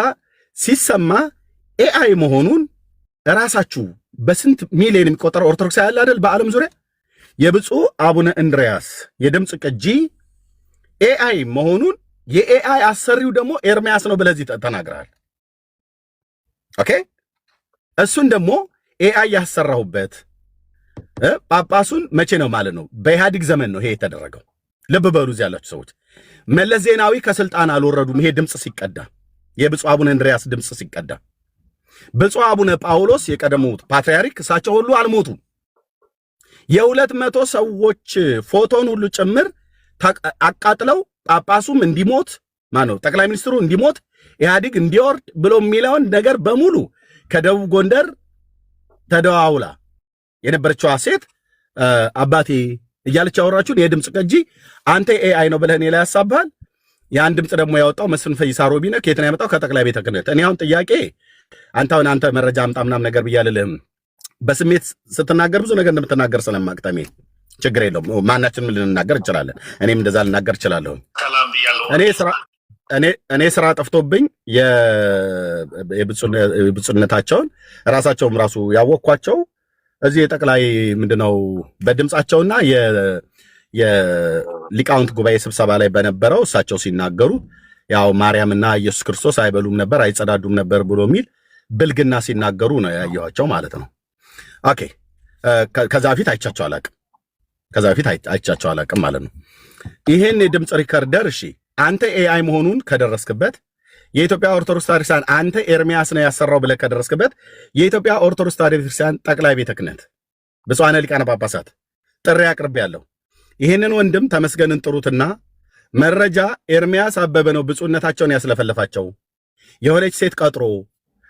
ሲሰማ ኤአይ መሆኑን ራሳችሁ በስንት ሚሊዮን የሚቆጠር ኦርቶዶክስ ያለ አይደል በዓለም ዙሪያ የብፁዕ አቡነ እንድርያስ የድምፅ ቅጂ ኤአይ መሆኑን የኤአይ አሰሪው ደግሞ ኤርሚያስ ነው ብለዚህ ተናግረሃል። ኦኬ እሱን ደግሞ ኤአይ ያሰራሁበት ጳጳሱን መቼ ነው ማለት ነው? በኢህአዲግ ዘመን ነው ይሄ የተደረገው። ልብ በሉ እዚህ ያላችሁ ሰዎች፣ መለስ ዜናዊ ከስልጣን አልወረዱም። ይሄ ድምፅ ሲቀዳ የብፁዕ አቡነ እንድርያስ ድምፅ ሲቀዳ፣ ብፁዕ አቡነ ጳውሎስ የቀደሙት ፓትርያርክ እሳቸው ሁሉ አልሞቱም። የ200 ሰዎች ፎቶን ሁሉ ጭምር አቃጥለው ጳጳሱም እንዲሞት ማነው ጠቅላይ ሚኒስትሩ እንዲሞት ኢህአዲግ እንዲወርድ ብሎ የሚለውን ነገር በሙሉ ከደቡብ ጎንደር ተደዋውላ የነበረችዋ ሴት አባቴ እያለች ያወራችሁን የድምፅ ቅጂ አንተ ኤአይ ነው ብለህ እኔ ላይ ያሳብሃል። ያን ድምፅ ደግሞ ያወጣው መስፍን ፈይሳ ሮቢ ነው። ከየት ነው ያመጣው? ከጠቅላይ ቤተ ክህነት። እኔ አሁን ጥያቄ አንተ መረጃ አምጣ ምናምን ነገር ብያለልህም። በስሜት ስትናገር ብዙ ነገር እንደምትናገር ስለማቅጠሜ ችግር የለውም። ማናችንም ልንናገር እንችላለን። እኔም እንደዛ ልናገር እችላለሁ። እኔ ስራ ጠፍቶብኝ የብፁዕነታቸውን ራሳቸውም ራሱ ያወቅኳቸው እዚህ የጠቅላይ ምንድነው በድምፃቸውና የሊቃውንት ጉባኤ ስብሰባ ላይ በነበረው እሳቸው ሲናገሩ ያው ማርያምና ኢየሱስ ክርስቶስ አይበሉም ነበር አይጸዳዱም ነበር ብሎ የሚል ብልግና ሲናገሩ ነው ያየኋቸው ማለት ነው። ኦኬ ከዛ በፊት አይቻቸው አላቅም ማለት ነው። ይሄን የድምፅ ሪከርደር እሺ አንተ ኤአይ መሆኑን ከደረስክበት የኢትዮጵያ ኦርቶዶክስ ተዋሕዶ ቤተክርስቲያን አንተ ኤርሚያስ ነው ያሰራው ብለህ ከደረስክበት የኢትዮጵያ ኦርቶዶክስ ተዋሕዶ ቤተክርስቲያን ጠቅላይ ቤተ ክህነት ብፁዓነ ሊቃነ ጳጳሳት ጥሪ አቅርቤያለሁ። ይህንን ወንድም ተመስገንን ጥሩትና መረጃ ኤርሚያስ አበበ ነው ብፁዕነታቸውን ያስለፈለፋቸው የሆነች ሴት ቀጥሮ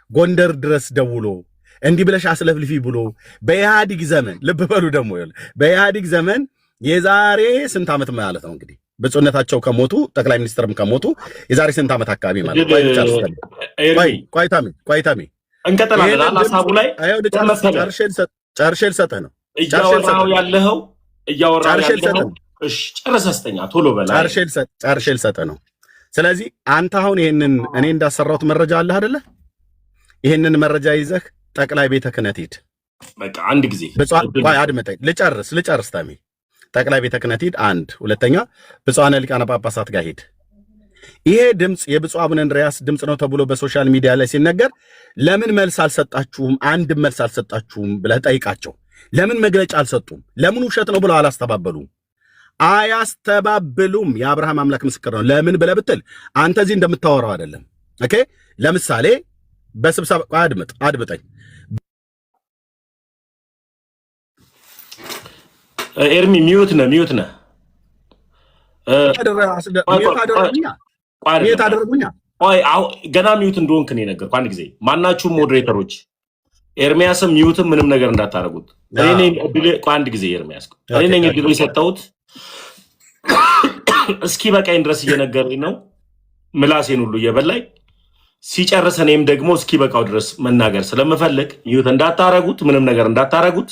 ጎንደር ድረስ ደውሎ እንዲህ ብለሽ አስለፍልፊ ብሎ በኢህአዲግ ዘመን ልብ በሉ ደግሞ በኢህአዲግ ዘመን የዛሬ ስንት ዓመት ማለት ነው እንግዲህ ብፁዕነታቸው ከሞቱ ጠቅላይ ሚኒስትርም ከሞቱ የዛሬ ስንት ዓመት አካባቢ ማለት ነው። ቆይታሚ እንቀጥላለን። ሐሳቡ ላይ ጨርሼ ልሰጥህ ነው እያወራሁ ያለኸው እሺ ጨርሰህ ስጠኝ ቶሎ በላይ ጨርሼ ልሰጥህ ነው። ስለዚህ አንተ አሁን ይሄንን እኔ እንዳሰራሁት መረጃ አለ አይደለ? ይሄንን መረጃ ይዘህ ጠቅላይ ቤተ ክህነት ሂድ። በቃ አንድ ጊዜ አድምጠኝ ልጨርስ ታሚ ጠቅላይ ቤተ ክህነት ሂድ። አንድ ሁለተኛ ብፁዓነ ሊቃነ ጳጳሳት ጋር ሂድ። ይሄ ድምፅ የብፁዕ አቡነ እንድርያስ ድምፅ ነው ተብሎ በሶሻል ሚዲያ ላይ ሲነገር ለምን መልስ አልሰጣችሁም? አንድም መልስ አልሰጣችሁም ብለህ ጠይቃቸው። ለምን መግለጫ አልሰጡም? ለምን ውሸት ነው ብለው አላስተባበሉም? አያስተባብሉም። የአብርሃም አምላክ ምስክር ነው። ለምን ብለህ ብትል አንተ እዚህ እንደምታወራው አይደለም። ኦኬ ለምሳሌ በስብሰባ አድምጠኝ ኤርሚ ሚዩት ነህ ገና ሚዩት እንደሆንክ ነው የነገርኩህ። አንድ ጊዜ ማናችሁም ሞዴሬተሮች ኤርሚያስም ሚዩትም ምንም ነገር እንዳታረጉት። አንድ ጊዜ ኤርሚያስ እኔ ነኝ እድል የሰጠሁት እስኪ በቃኝ ድረስ እየነገረኝ ነው ምላሴን ሁሉ እየበላኝ ሲጨርስ እኔም ደግሞ እስኪ በቃው ድረስ መናገር ስለምፈልግ ሚዩት እንዳታረጉት፣ ምንም ነገር እንዳታረጉት።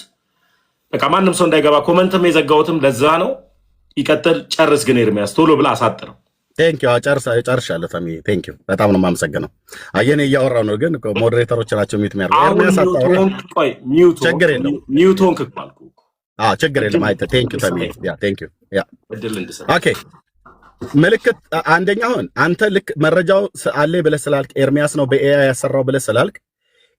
በቃ ማንም ሰው እንዳይገባ ኮመንትም የዘጋሁትም ለዛ ነው። ይቀጥል ጨርስ ግን ኤርሚያስ ቶሎ ብላ አሳጥረው። ቴንኪው ጨርሻለሁ። ታሚ ቴንኪው በጣም ነው የማመሰግነው። አየኔ እያወራው ነው ግን ሞዴሬተሮች ናቸው ሚዩት የሚያደርጉ። ኤርሚያስ ችግር የለውም ሚዩት ሆንክ እኮ አልኩህ። ችግር የለም አይተ ቴንኪው ታሚ ቴንኪው ኦኬ ምልክት አንደኛ አሁን አንተ ልክ መረጃው አለ ብለህ ስላልክ ኤርሚያስ ነው በኤአይ ያሰራው ብለህ ስላልክ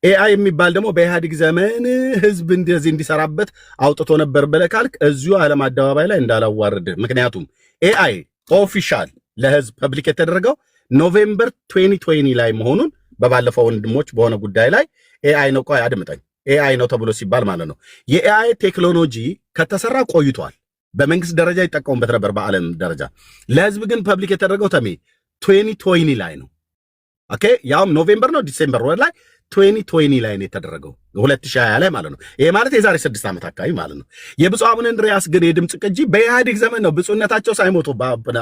ኤአይ የሚባል ደግሞ በኢህአዲግ ዘመን ህዝብ እንደዚህ እንዲሰራበት አውጥቶ ነበር ብለህ ካልክ እዚሁ ዓለም አደባባይ ላይ እንዳላዋርድ። ምክንያቱም ኤአይ ኦፊሻል ለህዝብ ፐብሊክ የተደረገው ኖቬምበር 2020 ላይ መሆኑን በባለፈው ወንድሞች በሆነ ጉዳይ ላይ ኤአይ ነው ቆይ አድምጠኝ ኤአይ ነው ተብሎ ሲባል ማለት ነው የኤአይ ቴክኖሎጂ ከተሰራ ቆይቷል። በመንግስት ደረጃ ይጠቀሙበት ነበር በዓለም ደረጃ። ለህዝብ ግን ፐብሊክ የተደረገው ተሜ 2020 ላይ ነው። ኦኬ ያውም ኖቬምበር ነው ዲሴምበር ወር ላይ 2020 ላይ ነው የተደረገው 2020 ላይ ማለት ነው። ይሄ ማለት የዛሬ 6 ዓመት አካባቢ ማለት ነው። የብፁዕ አቡነ እንድርያስ ግን የድምፅ ቅጂ በኢህአዴግ ዘመን ነው። ብፁዕነታቸው ሳይሞቱ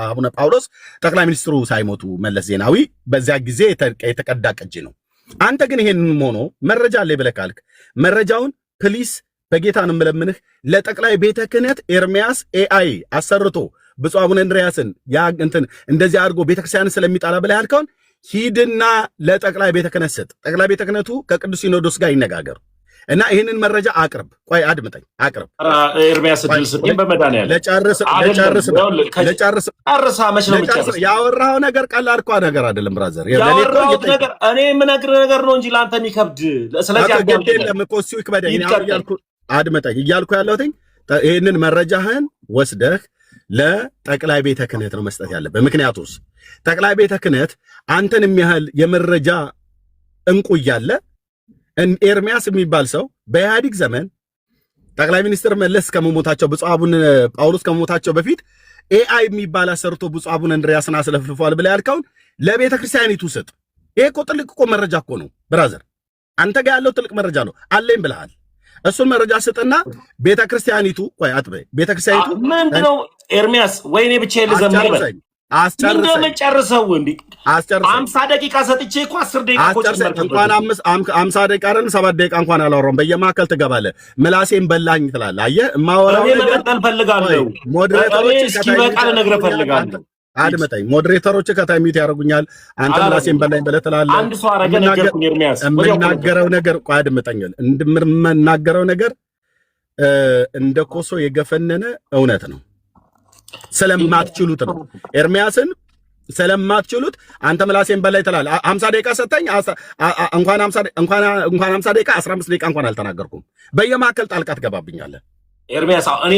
አቡነ ጳውሎስ ጠቅላይ ሚኒስትሩ ሳይሞቱ መለስ ዜናዊ በዚያ ጊዜ የተቀዳ ቅጂ ነው። አንተ ግን ይሄንን ሆኖ መረጃ አለ ብለህ ካልክ መረጃውን ፕሊስ በጌታ ነው የምለምንህ ለጠቅላይ ቤተ ክህነት ኤርሚያስ ኤአይ አሰርቶ ብፁዕ አቡነ እንድርያስን ያ እንትን እንደዚህ አድርጎ ቤተክርስቲያንን ስለሚጣላ ብለህ ያልከውን ሂድና ለጠቅላይ ቤተ ክህነት ስጥ። ጠቅላይ ቤተ ክህነቱ ከቅዱስ ሲኖዶስ ጋር ይነጋገር እና ይህንን መረጃ አቅርብ። ቆይ አድምጠኝ፣ አቅርብ። ኤርሚያስ ድል ስጥኝ በመድኃኒዓለም ለጨርስ። ያወራኸው ነገር ቀላል እኮ ነገር አይደለም ብራዘር። ያወራሁት ነገር እኔ የምነግርህ ነገር ነው እንጂ ለአንተ የሚከብድ ስለዚህ አድምጠኝ እያልኩ ያለሁት ይህንን መረጃህን ወስደህ ለጠቅላይ ቤተ ክህነት ነው መስጠት ያለብህ። ምክንያቱስ ጠቅላይ ቤተ ክህነት አንተን የሚያህል የመረጃ እንቁ እያለ ኤርሚያስ የሚባል ሰው በኢህአዲግ ዘመን ጠቅላይ ሚኒስትር መለስ ከመሞታቸው ብፁዕ አቡነ ጳውሎስ ከመሞታቸው በፊት ኤአይ የሚባል አሰርቶ ብፁዕ አቡነ እንድርያስን አስለፍልፏል ብለህ ያልከውን ለቤተ ክርስቲያኒቱ ስጥ። ይሄ እኮ ጥልቅ እኮ መረጃ እኮ ነው ብራዘር። አንተ ጋር ያለው ጥልቅ መረጃ ነው አለኝ ብለሃል። እሱን መረጃ ስጥና ቤተ ክርስቲያኒቱ ቆይ አጥበይ ቤተ ክርስቲያኒቱ ምንድነው ኤርሚያስ ወይኔ ብቻ ልዘምርበት እንደምጨርሰው እንዴ 50 ደቂቃ ሰጥቼ እኮ 10 ደቂቃ እኮ ጨመርኩ። እንኳን 50 ደቂቃ አይደል 7 ደቂቃ እንኳን አላወራሁም። በየማከል ትገባለህ፣ ምላሴን በላኝ ትላለህ። አየህ እማወራው ነገር መቀጠል ፈልጋለሁ። ሞዴሬተሮች እስኪ በቃል ነግረ ፈልጋለሁ። አድመጠኝ። ሞዴሬተሮች ከታይሚት ያደርጉኛል። አንተ ምላሴን በላኝ ብለህ ትላለህ። አንድ ሰው አረገ ነገርኩኝ ኤርሚያስ። የምናገረው ነገር ቆይ አድመጠኝ። እንደምናገረው ነገር እንደ ኮሶ የገፈነነ እውነት ነው። ስለማትችሉት ነው ኤርሚያስን ስለማትችሉት አንተ ምላሴን በላይ ትላለህ። 50 ደቂቃ ሰጠኝ። እንኳን 50 ደቂቃ 15 ደቂቃ እንኳን አልተናገርኩም። በየማከል ጣልቃ ትገባብኛለህ ኤርሚያስ። እኔ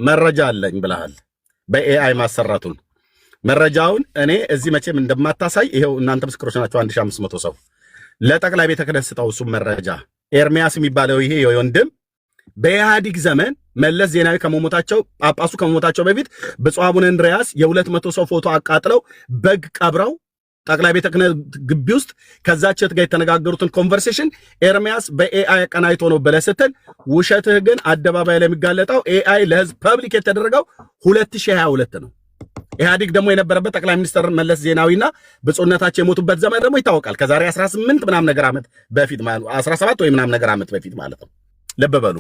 መረጃ አለኝ ብለሃል። በኤአይ ማሰራቱን መረጃውን እኔ እዚህ መቼም እንደማታሳይ ይሄው እናንተ ምስክሮች ናቸው። 1500 ሰው ለጠቅላይ ቤተ ክህነት ስጠው። እሱም መረጃ ኤርሚያስ የሚባለው ይሄ ወንድም በኢህአዲግ ዘመን መለስ ዜናዊ ከመሞታቸው ጳጳሱ ከመሞታቸው በፊት ብፁዕ አቡነ እንድርያስ የ200 ሰው ፎቶ አቃጥለው በግ ቀብረው ጠቅላይ ቤተ ክህነት ግቢ ውስጥ ከዛችት ጋር የተነጋገሩትን ኮንቨርሴሽን ኤርሚያስ በኤአይ ቀናይቶ ነው ብለህ ስትል ውሸትህ ግን አደባባይ ላይ የሚጋለጠው ኤአይ ለህዝብ ፐብሊክ የተደረገው 2022 ነው። ኢህአዲግ ደግሞ የነበረበት ጠቅላይ ሚኒስትር መለስ ዜናዊና ብፁዕነታቸው የሞቱበት ዘመን ደግሞ ይታወቃል። ከዛሬ 18 ምናምን ነገር ዓመት በፊት ማለት 17 ወይ ምናምን ነገር ዓመት በፊት ማለት ነው። ልብ በሉ።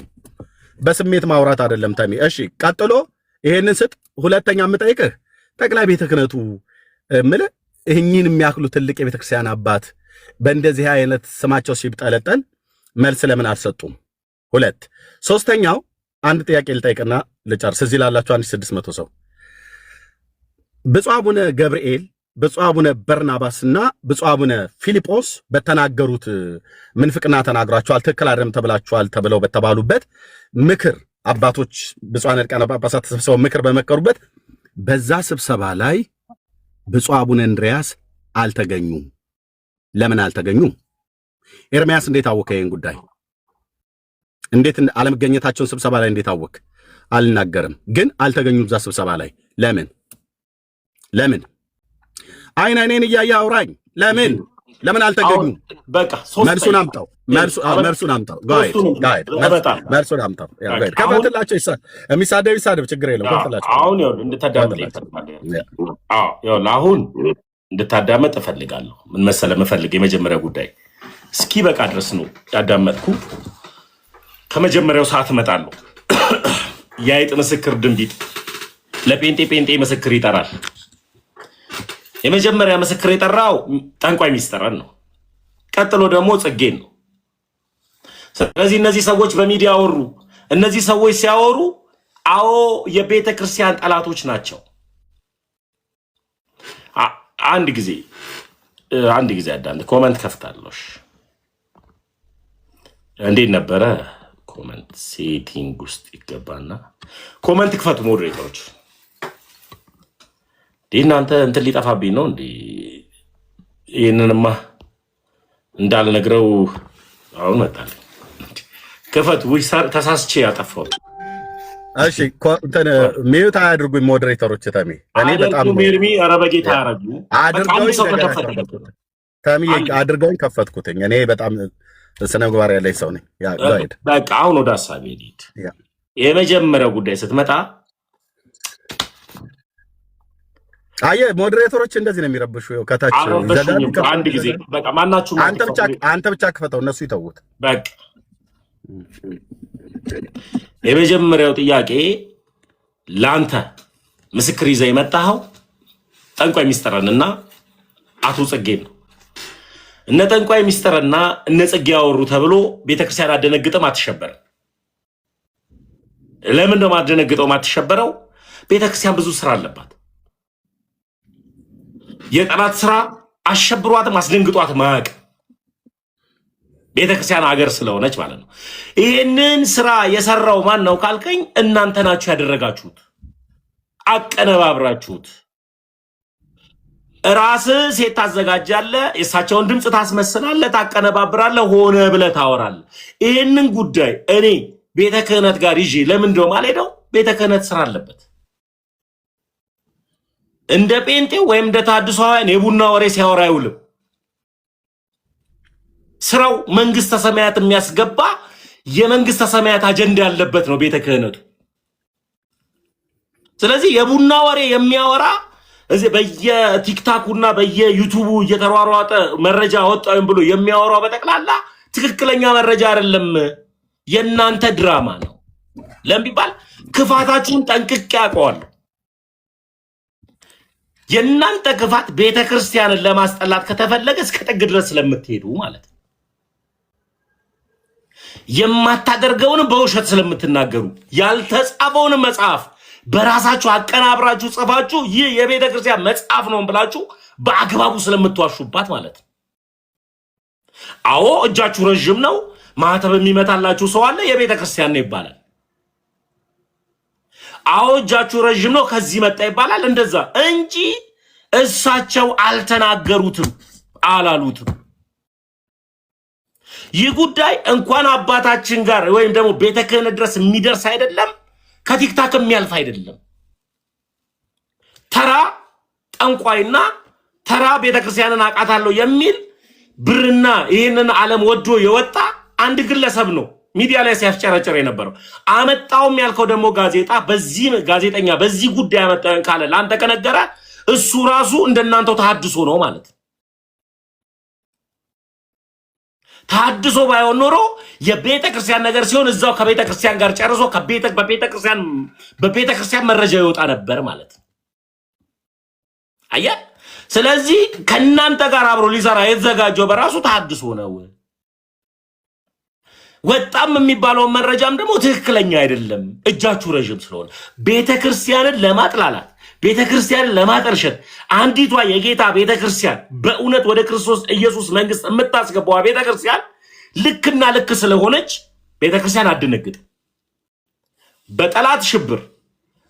በስሜት ማውራት አይደለም ተሜ። እሺ ቀጥሎ ይሄንን ስጥ። ሁለተኛ የምጠይቅህ ጠቅላይ ቤተ ክህነቱ ምልህ እኚህን የሚያክሉ ትልቅ የቤተ ክርስቲያን አባት በእንደዚህ አይነት ስማቸው ሲብጠለጠል መልስ ለምን አልሰጡም? ሁለት ሶስተኛው አንድ ጥያቄ ልጠይቅና ልጨርስ። እዚህ ላላችሁ 1600 ሰው ብፁዕ አቡነ ገብርኤል ብፁዕ አቡነ በርናባስና ብፁዕ አቡነ ፊልጶስ በተናገሩት ምንፍቅና ተናግራቸዋል፣ ትክክል አይደለም ተብላችኋል ተብለው በተባሉበት ምክር አባቶች ብፁዓን ሊቃነ ጳጳሳት ተሰብስበው ምክር በመከሩበት በዛ ስብሰባ ላይ ብፁዕ አቡነ እንድርያስ አልተገኙም። ለምን አልተገኙም? ኤርሚያስ እንዴት አወቀ? ይህን ጉዳይ እንዴት አለመገኘታቸውን ስብሰባ ላይ እንዴት አወቅ? አልናገርም፣ ግን አልተገኙም እዛ ስብሰባ ላይ። ለምን አይን አይኔን እያየህ አውራኝ። ለምን አልተገኙም? በቃ መልሱን አምጣው። መልሱን አምጣው። መልሱን አምጣው። ከፈትላቸው የሚሳደብ ይሳደብ፣ ችግር የለም። ከፈትላቸው። አሁን አሁን እንድታዳመጥ እፈልጋለሁ። ምን መሰለህ የምፈልግ የመጀመሪያ ጉዳይ እስኪ በቃ ድረስ ነው ያዳመጥኩ። ከመጀመሪያው ሰዓት እመጣለሁ። የአይጥ ምስክር ድንቢጥ ለጴንጤ ምስክር ይጠራል። የመጀመሪያ ምስክር የጠራው ጠንቋይ ሚስጥርን ነው። ቀጥሎ ደግሞ ጽጌን ነው። ስለዚህ እነዚህ ሰዎች በሚዲያ አወሩ። እነዚህ ሰዎች ሲያወሩ አዎ የቤተ ክርስቲያን ጠላቶች ናቸው። አንድ ጊዜ አዳምጥ። ኮመንት ከፍታለሽ። እንዴት ነበረ? ኮመንት ሴቲንግ ውስጥ ይገባና ኮመንት ክፈቱ ሞዴሬተሮች። እናንተ እንትን ሊጠፋብኝ ነው እንዴ? ይህንንማ እንዳልነግረው አሁን መጣል። ክፈቱ። ተሳስቼ ያጠፋው። እሺ ሚዩት አያድርጉኝ ሞዴሬተሮች። ተሜ እኔ በጣም ሜርሚ ኧረ በጌታ አድርገውኝ ከፈትኩትኝ። እኔ በጣም ስነ ምግባር ያለኝ ሰው ነኝ። በቃ አሁን ወደ ሀሳቤ ሄድ። የመጀመሪያው ጉዳይ ስትመጣ አየህ ሞዴሬተሮች እንደዚህ ነው የሚረብሹ። ከታች አንድ ጊዜ በቃ ማናችሁ አንተ ብቻ ክፈተው፣ እነሱ ይተውት። በቃ የመጀመሪያው ጥያቄ ላንተ ምስክር ይዘህ የመጣኸው ጠንቋይ ሚስጥርንና አቶ ጽጌን ነው። እነ ጠንቋይ ሚስጥርና እነ ጽጌ ያወሩ ተብሎ ቤተክርስቲያን አደነግጥም አትሸበርም። ለምን ነው ማደነግጠው ማትሸበረው? ቤተክርስቲያን ብዙ ስራ አለባት። የጠላት ስራ አሸብሯትም አስደንግጧትም አያውቅም። ቤተክርስቲያን ሀገር ስለሆነች ማለት ነው። ይህንን ስራ የሰራው ማን ነው ካልከኝ እናንተ ናችሁ ያደረጋችሁት፣ አቀነባብራችሁት። ራስህ ሴት ታዘጋጃለህ፣ የእሳቸውን ድምፅ ታስመስላለህ፣ ታቀነባብራለህ፣ ሆነ ብለህ ታወራለህ። ይህንን ጉዳይ እኔ ቤተ ክህነት ጋር ይዤ ለምን እንደው ማልሄደው? ቤተ ክህነት ስራ አለበት። እንደ ጴንጤው ወይም እንደ ተሐድሶአውያን የቡና ወሬ ሲያወራ አይውልም። ስራው መንግስተ ሰማያት የሚያስገባ የመንግስተ ሰማያት አጀንዳ ያለበት ነው ቤተ ክህነቱ። ስለዚህ የቡና ወሬ የሚያወራ እዚህ በየቲክታኩና በየዩቲዩቡ እየተሯሯጠ መረጃ ወጣውም ብሎ የሚያወራው በጠቅላላ ትክክለኛ መረጃ አይደለም፣ የእናንተ ድራማ ነው። ለምን ቢባል ክፋታችሁን ጠንቅቄ አውቀዋለሁ። የእናንተ ክፋት ቤተክርስቲያንን ለማስጠላት ከተፈለገ እስከ ጥግ ድረስ ስለምትሄዱ ማለት ነው። የማታደርገውንም በውሸት ስለምትናገሩ ያልተጻፈውንም መጽሐፍ በራሳችሁ አቀናብራችሁ ጽፋችሁ ይህ የቤተ ክርስቲያን መጽሐፍ ነው ብላችሁ በአግባቡ ስለምትዋሹባት ማለት ነው። አዎ እጃችሁ ረጅም ነው፣ ማህተብ የሚመታላችሁ ሰው አለ፣ የቤተ ክርስቲያን ነው ይባላል። አዎ እጃችሁ ረጅም ነው፣ ከዚህ መጣ ይባላል። እንደዛ እንጂ እሳቸው አልተናገሩትም፣ አላሉትም። ይህ ጉዳይ እንኳን አባታችን ጋር ወይም ደግሞ ቤተ ክህነት ድረስ የሚደርስ አይደለም፣ ከቲክታክ የሚያልፍ አይደለም። ተራ ጠንቋይና ተራ ቤተክርስቲያንን አቃታለሁ የሚል ብርና ይህንን ዓለም ወዶ የወጣ አንድ ግለሰብ ነው ሚዲያ ላይ ሲያስጨረጨር የነበረው። አመጣውም ያልከው ደግሞ ጋዜጠኛ በዚህ ጉዳይ አመጣው ካለ ለአንተ ከነገረ እሱ ራሱ እንደናንተው ተሐድሶ ነው ማለት። ተሐድሶ ባይሆን ኖሮ የቤተ ክርስቲያን ነገር ሲሆን እዛው ከቤተ ክርስቲያን ጋር ጨርሶ በቤተ ክርስቲያን መረጃ ይወጣ ነበር ማለት አያ። ስለዚህ ከናንተ ጋር አብሮ ሊሰራ የተዘጋጀው በራሱ ተሐድሶ ነው። ወጣም የሚባለው መረጃም ደግሞ ትክክለኛ አይደለም፣ እጃችሁ ረጅም ስለሆነ ቤተ ክርስቲያንን ለማጥላላት ቤተ ክርስቲያንን ለማጠልሸት አንዲቷ የጌታ ቤተ ክርስቲያን በእውነት ወደ ክርስቶስ ኢየሱስ መንግስት የምታስገባው ቤተ ክርስቲያን ልክና ልክ ስለሆነች ቤተ ክርስቲያን አደነግጥ። በጠላት ሽብር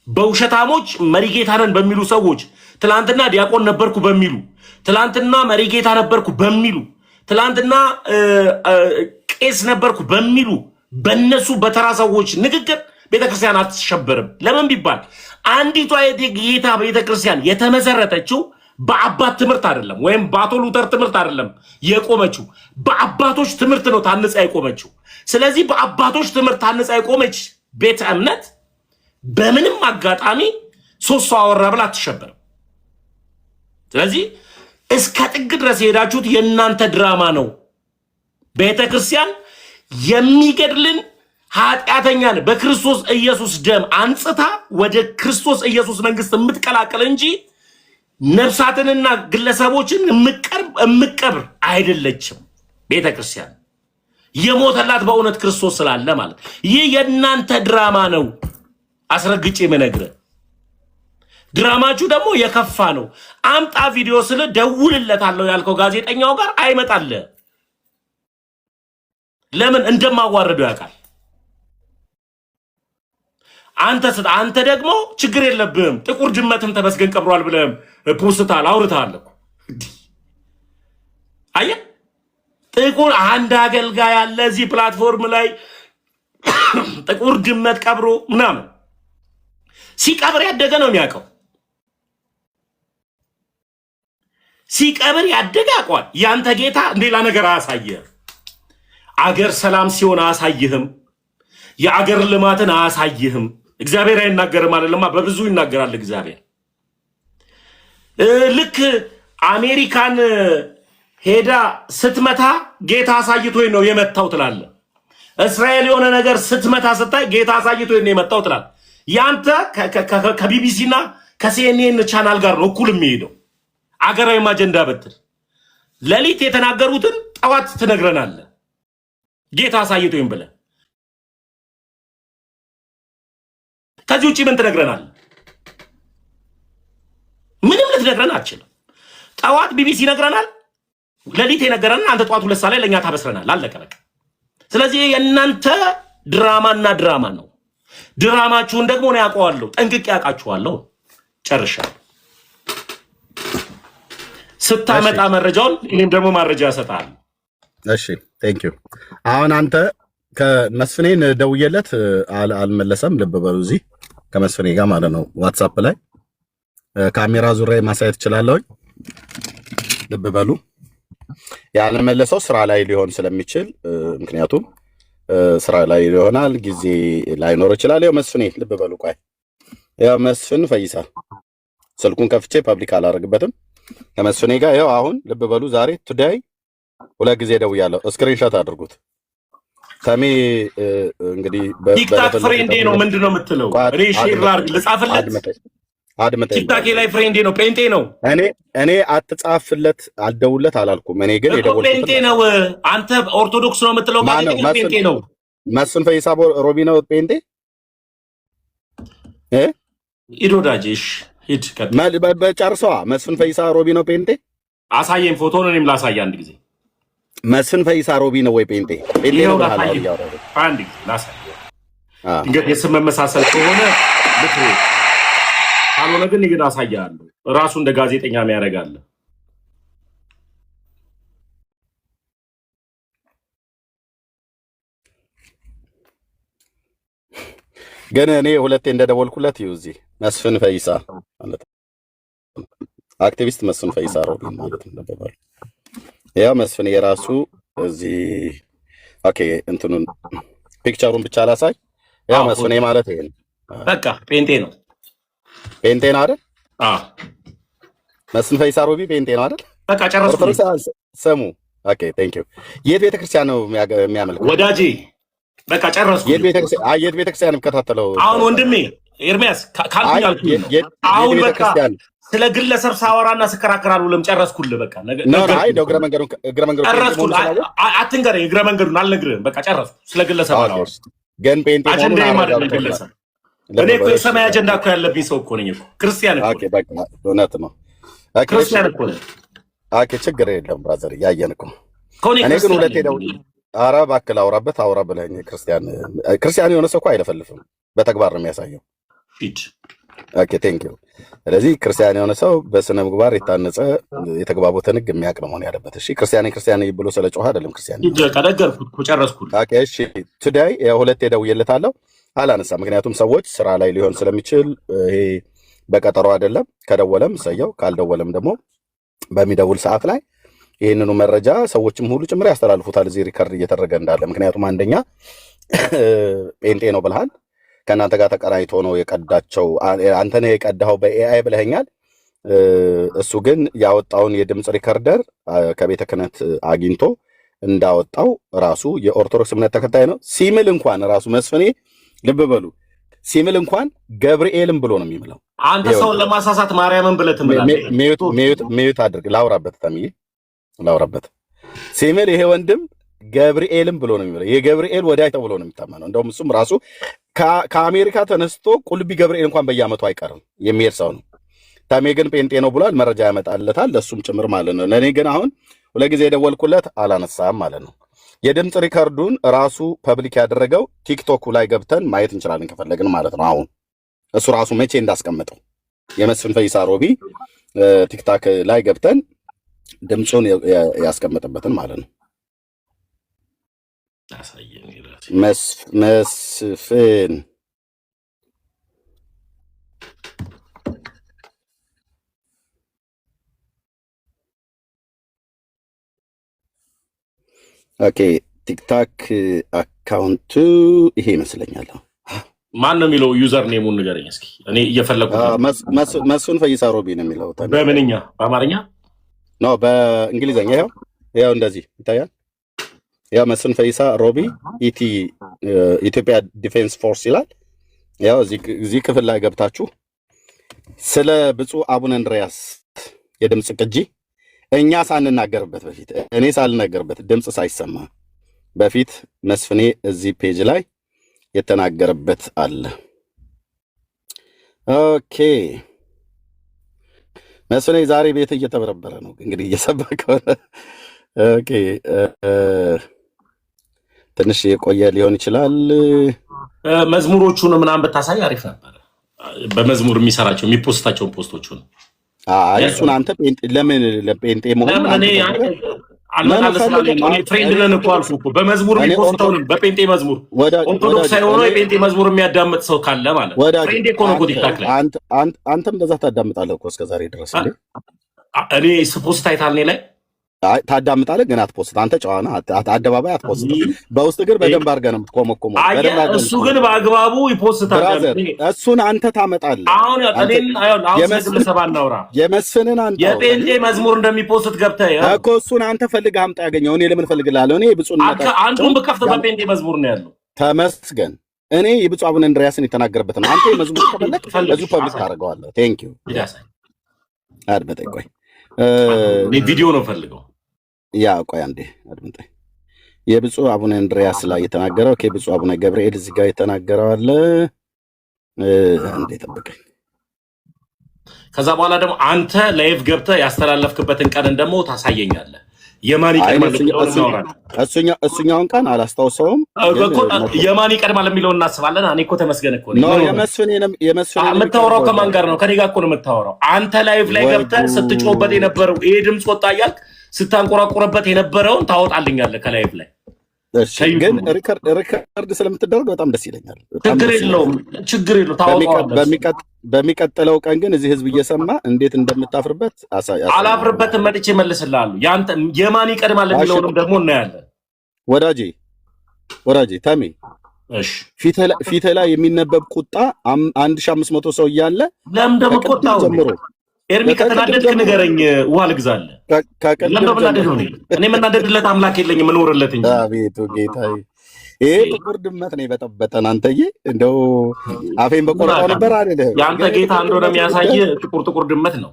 በውሸታሞች መሪጌታንን በሚሉ ሰዎች ትላንትና ዲያቆን ነበርኩ በሚሉ ትላንትና መሪጌታ ነበርኩ በሚሉ ትላንትና ቄስ ነበርኩ በሚሉ በነሱ በተራ ሰዎች ንግግር ቤተክርስቲያን አትሸበርም። ለምን ቢባል አንዲቷ የጌታ ቤተክርስቲያን የተመሰረተችው በአባት ትምህርት አይደለም፣ ወይም በአቶ ሉተር ትምህርት አይደለም የቆመችው፣ በአባቶች ትምህርት ነው ታንጻ የቆመችው። ስለዚህ በአባቶች ትምህርት ታንጻ የቆመች ቤተ እምነት በምንም አጋጣሚ ሶስት ሰው አወራ ብላ አትሸበርም። ስለዚህ እስከ ጥግ ድረስ የሄዳችሁት የእናንተ ድራማ ነው። ቤተክርስቲያን የሚገድልን ኃጢአተኛን በክርስቶስ ኢየሱስ ደም አንጽታ ወደ ክርስቶስ ኢየሱስ መንግስት የምትቀላቀል እንጂ ነፍሳትንና ግለሰቦችን የምትቀብር አይደለችም። ቤተክርስቲያን የሞተላት በእውነት ክርስቶስ ስላለ ማለት ይህ የእናንተ ድራማ ነው። አስረግጬ የምነግርህ ድራማችሁ ደግሞ የከፋ ነው። አምጣ ቪዲዮ ስለ ደውልለታለሁ ያልከው ጋዜጠኛው ጋር አይመጣልህ። ለምን እንደማዋረደው ያውቃል። አንተ ደግሞ ችግር የለብህም፣ ጥቁር ድመትም ተመስገን ቀብሯል ብለህም ፖስታል አውርተሃል እኮ። አየህ ጥቁር አንድ አገልጋይ ያለ እዚህ ፕላትፎርም ላይ ጥቁር ድመት ቀብሮ ምናምን ሲቀብር ያደገ ነው የሚያውቀው። ሲቀብር ያደገ ያውቀዋል። ያንተ ጌታ ሌላ ነገር አያሳየህም። አገር ሰላም ሲሆን አያሳይህም። የአገር ልማትን አያሳይህም። እግዚአብሔር አይናገርም አይደለማ፣ በብዙ ይናገራል እግዚአብሔር። ልክ አሜሪካን ሄዳ ስትመታ ጌታ አሳይቶኝ ነው የመታው ትላለህ። እስራኤል የሆነ ነገር ስትመታ ስታይ ጌታ አሳይቶ ነው የመጣው ትላል። ያንተ ከቢቢሲ እና ከሲኤንኤን ቻናል ጋር ነው እኩል የሚሄደው። አገራዊ አጀንዳ በትል ሌሊት የተናገሩትን ጠዋት ትነግረናለህ። ጌታ አሳይቶኝ ብለህ ከዚህ ውጪ ምን ትነግረናለህ? ምንም ልትነግረን አትችልም። ጠዋት ቢቢሲ ይነግረናል፣ ሌሊት የነገረንን አንተ ጠዋት 2 ሰዓት ላይ ለእኛ ታበስረናል። አለቀ በቃ። ስለዚህ የእናንተ ድራማና ድራማ ነው። ድራማችሁን ደግሞ ነው ያውቀዋለሁ፣ ጠንቅቄ ያውቃችኋለሁ። ጨርሻለሁ። ስታመጣ መረጃውን እኔም ደግሞ ማረጃ እሰጥሃለሁ። እሺ ቴንክ ዩ። አሁን አንተ ከመስፍኔን ደውዬለት አልመለሰም። ልብ በሉ እዚህ ከመስፍኔ ጋር ማለት ነው ዋትሳፕ ላይ ካሜራ ዙሪያ ማሳየት እችላለሁ። ልብ በሉ ያልመለሰው ስራ ላይ ሊሆን ስለሚችል ምክንያቱም ስራ ላይ ይሆናል፣ ጊዜ ላይኖር ይችላል። ያው መስፍኔ ልብ በሉ ቆይ፣ ያው መስፍን ፈይሳ ስልኩን ከፍቼ ፐብሊክ አላደርግበትም። ከመስፍኔ ጋር ያው አሁን ልብ በሉ ዛሬ ቱዴይ 2 ጊዜ ደውያለሁ። ስክሪንሾት አድርጉት። ተሜ እንግዲህ ቲክታክ ፍሬንዴ ነው ምንድነው የምትለው? እኔ ሼር ላድርግ ልጻፍለት? አድመጠኝ። ቲክታክ ላይ ፍሬንዴ ነው ጴንጤ ነው። እኔ አትጻፍለት አልደውለት አላልኩም። እኔ ግን የደወልኩት ጴንጤ ነው። አንተ ኦርቶዶክስ ነው የምትለው? ጴንጤ ነው። መስፍን ፈይሳ ሮቢ ነው ጴንጤ ኢዶዳጅሽ ሂድ በጨርሰዋ። መስፍን ፈይሳ ሮቢ ነው ጴንጤ? አሳየኝ ፎቶን፣ እኔም ላሳይ አንድ ጊዜ። መስፍን ፈይሳ ሮቢ ነው ወይ ጴንጤ? ጴንጤ ነው አንድ ጊዜ ላሳይ። ድንገት የስም መመሳሰል ከሆነ ልክ ካልሆነ ግን ይግድ አሳያለሁ። ራሱ እንደ ጋዜጠኛ የሚያደርጋል። ግን እኔ 2 እንደደወልኩለት ይኸው እዚህ መስፍን ፈይሳ ማለት አክቲቪስት መስፍን ፈይሳ ሮቢ ማለት ነው። ያው መስፍን የራሱ እዚህ ኦኬ፣ እንትኑን ፒክቸሩን ብቻ ላሳይ። ያው መስፍን ማለት ይሄን በቃ ጴንጤ ነው። ጴንጤ ነው አይደል? አዎ መስፍን ፈይሳ ሮቢ ጴንጤ ነው አይደል? በቃ ጨረስኩ። ስሙ ኦኬ ቴንክ ዩ። የት ቤተክርስቲያን ነው የሚያመልከው ወዳጄ? በቃ ጨረስኩ። የት ቤተክርስቲያን የሚከታተለው አሁን ወንድሜ ኤርሚያስ ካልኩ አሁን በቃ ስለ ግለሰብ ሳወራና ስከራከራለሁ። ጨረስኩልህ። በቃ አይ እግረ መንገዱን ጨረስኩልህ። አትንገረኝ፣ እግረ መንገዱን አልነግርህም። በቃ ጨረስኩ። ስለ ግለሰብ አወራሁ። ግን ጴንጤ አጀንዳ ማለት ግለሰብ እኔ እኮ የሰማይ አጀንዳ እኮ ያለብኝ ሰው እኮ ነኝ እኮ። ክርስቲያን እኮ ኦኬ፣ በቃ እውነት ነው። ክርስቲያን እኮ ነኝ። ኦኬ፣ ችግር የለም ብራዘር፣ ያየን እኮ እኔ ግን 2 ደው ኧረ እባክህ ላውራበት አውራ ብለኝ። ክርስቲያን የሆነ ሰው እኮ አይለፈልፍም፣ በተግባር ነው የሚያሳየው። ፊት ኦኬ ቴንክ ዩ። ስለዚህ ክርስቲያን የሆነ ሰው በስነ ምግባር የታነጸ የተግባቦትን ሕግ የሚያውቅ ነው መሆን ያለበት። እሺ ክርስቲያን ብሎ ስለጮኸ አይደለም ክርስቲያን። ቀደገርኩ ጨረስኩ። ኦኬ እሺ። ቱዴይ 2 ደውዬለታለሁ አላነሳ። ምክንያቱም ሰዎች ስራ ላይ ሊሆን ስለሚችል ይሄ በቀጠሮ አይደለም። ከደወለም እሰየው፣ ካልደወለም ደግሞ በሚደውል ሰዓት ላይ ይህንኑ መረጃ ሰዎችም ሁሉ ጭምር ያስተላልፉታል። እዚህ ሪከርድ እየተደረገ እንዳለ። ምክንያቱም አንደኛ ጴንጤ ነው ብልሃል፣ ከእናንተ ጋር ተቀናይቶ ነው የቀዳቸው። አንተ ነህ የቀዳኸው በኤአይ ብለኸኛል። እሱ ግን ያወጣውን የድምፅ ሪከርደር ከቤተ ክህነት አግኝቶ እንዳወጣው ራሱ የኦርቶዶክስ እምነት ተከታይ ነው ሲምል እንኳን ራሱ መስፍኔ ልብ በሉ ሲምል እንኳን ገብርኤልም ብሎ ነው የሚምለው። አንተ ሰውን ለማሳሳት ማርያምን ብለህ ትምላለህ። ሚዩት አድርግ፣ ላውራበት ተምዬ ላውራበት። ሲምል ይሄ ወንድም ገብርኤልም ብሎ ነው የሚምለው። የገብርኤል ወዳጅ ተብሎ ነው የሚታመነው። እንደውም እሱም ራሱ ከአሜሪካ ተነስቶ ቁልቢ ገብርኤል እንኳን በየዓመቱ አይቀርም የሚሄድ ሰው ነው። ተሜ ግን ጴንጤ ነው ብሏል። መረጃ ያመጣለታል ለእሱም ጭምር ማለት ነው። ለእኔ ግን አሁን 2 ጊዜ የደወልኩለት አላነሳም ማለት ነው። የድምፅ ሪከርዱን ራሱ ፐብሊክ ያደረገው ቲክቶክ ላይ ገብተን ማየት እንችላለን ከፈለግን ማለት ነው። አሁን እሱ ራሱ መቼ እንዳስቀመጠው የመስፍን ፈይሳ ሮቢ ቲክታክ ላይ ገብተን ድምፁን ያስቀመጠበትን ማለት ነው። መስፍን ኦኬ፣ ቲክታክ አካውንቱ ይሄ ይመስለኛል። ማን ነው የሚለው? ዩዘር ኔሙን ንገረኝ እስኪ። እኔ እየፈለኩ መስፍን ፈይሳ ሮቢ ነው የሚለው። በምንኛ? በአማርኛ ነው በእንግሊዝኛ? ይኸው እንደዚህ ይታያል። ያው መስፍን ፈይሳ ሮቢ ኢትዮጵያ ዲፌንስ ፎርስ ይላል። ያው እዚህ ክፍል ላይ ገብታችሁ ስለ ብፁዕ አቡነ እንድርያስ የድምፅ ቅጂ እኛ ሳንናገርበት በፊት እኔ ሳልናገርበት ድምፅ ሳይሰማ በፊት መስፍኔ እዚህ ፔጅ ላይ የተናገረበት አለ። ኦኬ መስፍኔ ዛሬ ቤት እየተበረበረ ነው እንግዲህ እየሰበከ። ኦኬ ትንሽ የቆየ ሊሆን ይችላል። መዝሙሮቹን ምናምን ብታሳይ አሪፍ ነበር። በመዝሙር የሚሰራቸው የሚፖስታቸውን ፖስቶቹን እሱን አንተ ለምን ለጴንጤ መሆን ፍሬንድ ነን እኮ አልኩ እኮ በመዝሙር የሚፖስተውን በጴንጤ መዝሙር ኦርቶዶክስ ሳይሆን የጴንጤ መዝሙር የሚያዳምጥ ሰው ካለ ማለት ፍሬንድ እኮ ነው። ቲክታክ ላይ አንተም እንደዛ ታዳምጣለህ እኮ እስከዛሬ ድረስ። እኔ ስፖስት አይታል እኔ ላይ ታዳምጣለህ ግን አትፖስት። አንተ ጨዋና አደባባይ አትፖስት። በውስጥ ግን በደንብ አድርገህ ነው የምትኮመኮመው። እሱ ግን በአግባቡ ይፖስታል። እሱን አንተ ታመጣለህ። አሁን ግለሰብ አናውራ። የመስፍንን አንተ የጴንጤ መዝሙር እንደሚፖስት ገብተህ እኮ እሱን አንተ ፈልገህ አምጣ ያገኘው። እኔ ለምን እፈልግልሃለሁ? እኔ ብፁዕነት አንዱን ብከፍት በጴንጤ መዝሙር ነው ያለው። ተመስገን። እኔ የብፁዕ አቡነ እንድርያስን የተናገረበት ነው። አንተ የመዝሙር ከፈለግ እዚሁ ፐብሊክ ታደርገዋለህ። ቴንክ ዩ። አድምጠኝ ቆይ፣ ቪዲዮ ነው ፈልገው። ያ ቆይ አንዴ አድምጠኝ። የብፁዕ አቡነ እንድርያስ ላይ የተናገረው ብፁዕ አቡነ ገብርኤል እዚህ ጋር የተናገረው አለ። አንዴ ጠብቀኝ። ከዛ በኋላ ደግሞ አንተ ላይቭ ገብተህ ያስተላለፍክበትን ቀንን ደግሞ ታሳየኛለህ። የማን ይቀድማል እሱኛውን ቀን አላስታውሰውም። የማን ይቀድማል የሚለውን እናስባለን። እኔ እኮ ተመስገን እኮ የመስፍን የምታወራው ከማን ጋር ነው? ከኔ ጋር እኮ ነው የምታወራው። አንተ ላይቭ ላይ ገብተህ ስትጮህበት የነበረው ይሄ ድምፅ ወጣ እያልክ ስታንቆራቆረበት የነበረውን ታወጣልኛለህ ከላይቭ ላይ። ግን ሪከርድ ስለምትደረግ በጣም ደስ ይለኛል። ችግር የለውም ታወጣዋለህ። በሚቀጥለው ቀን ግን እዚህ ህዝብ እየሰማ እንዴት እንደምታፍርበት አላፍርበትም። መጥቼ እመልስልሃለሁ። የማን ይቀድማል የሚለውንም ደግሞ እናያለን። ወዳጄ ተሜ ፊትህ ላይ የሚነበብ ቁጣ 1500 ሰው እያለ ለምን ደግሞ ቆጣው ጀምሮ ኤርሚ ከተናደድክ ንገረኝ፣ ውሃ ልግዛለህ። እኔ የምናደድለት አምላክ የለኝም እኖርለት እንጂ። አቤቱ ጌታዬ፣ ይሄ ጥቁር ድመት ነው የበጠበጠን። አንተዬ እንደው አፌን በቆርጣው ነበር አይደል? የአንተ ጌታ እንደሆነ የሚያሳይ ጥቁር ድመት ነው።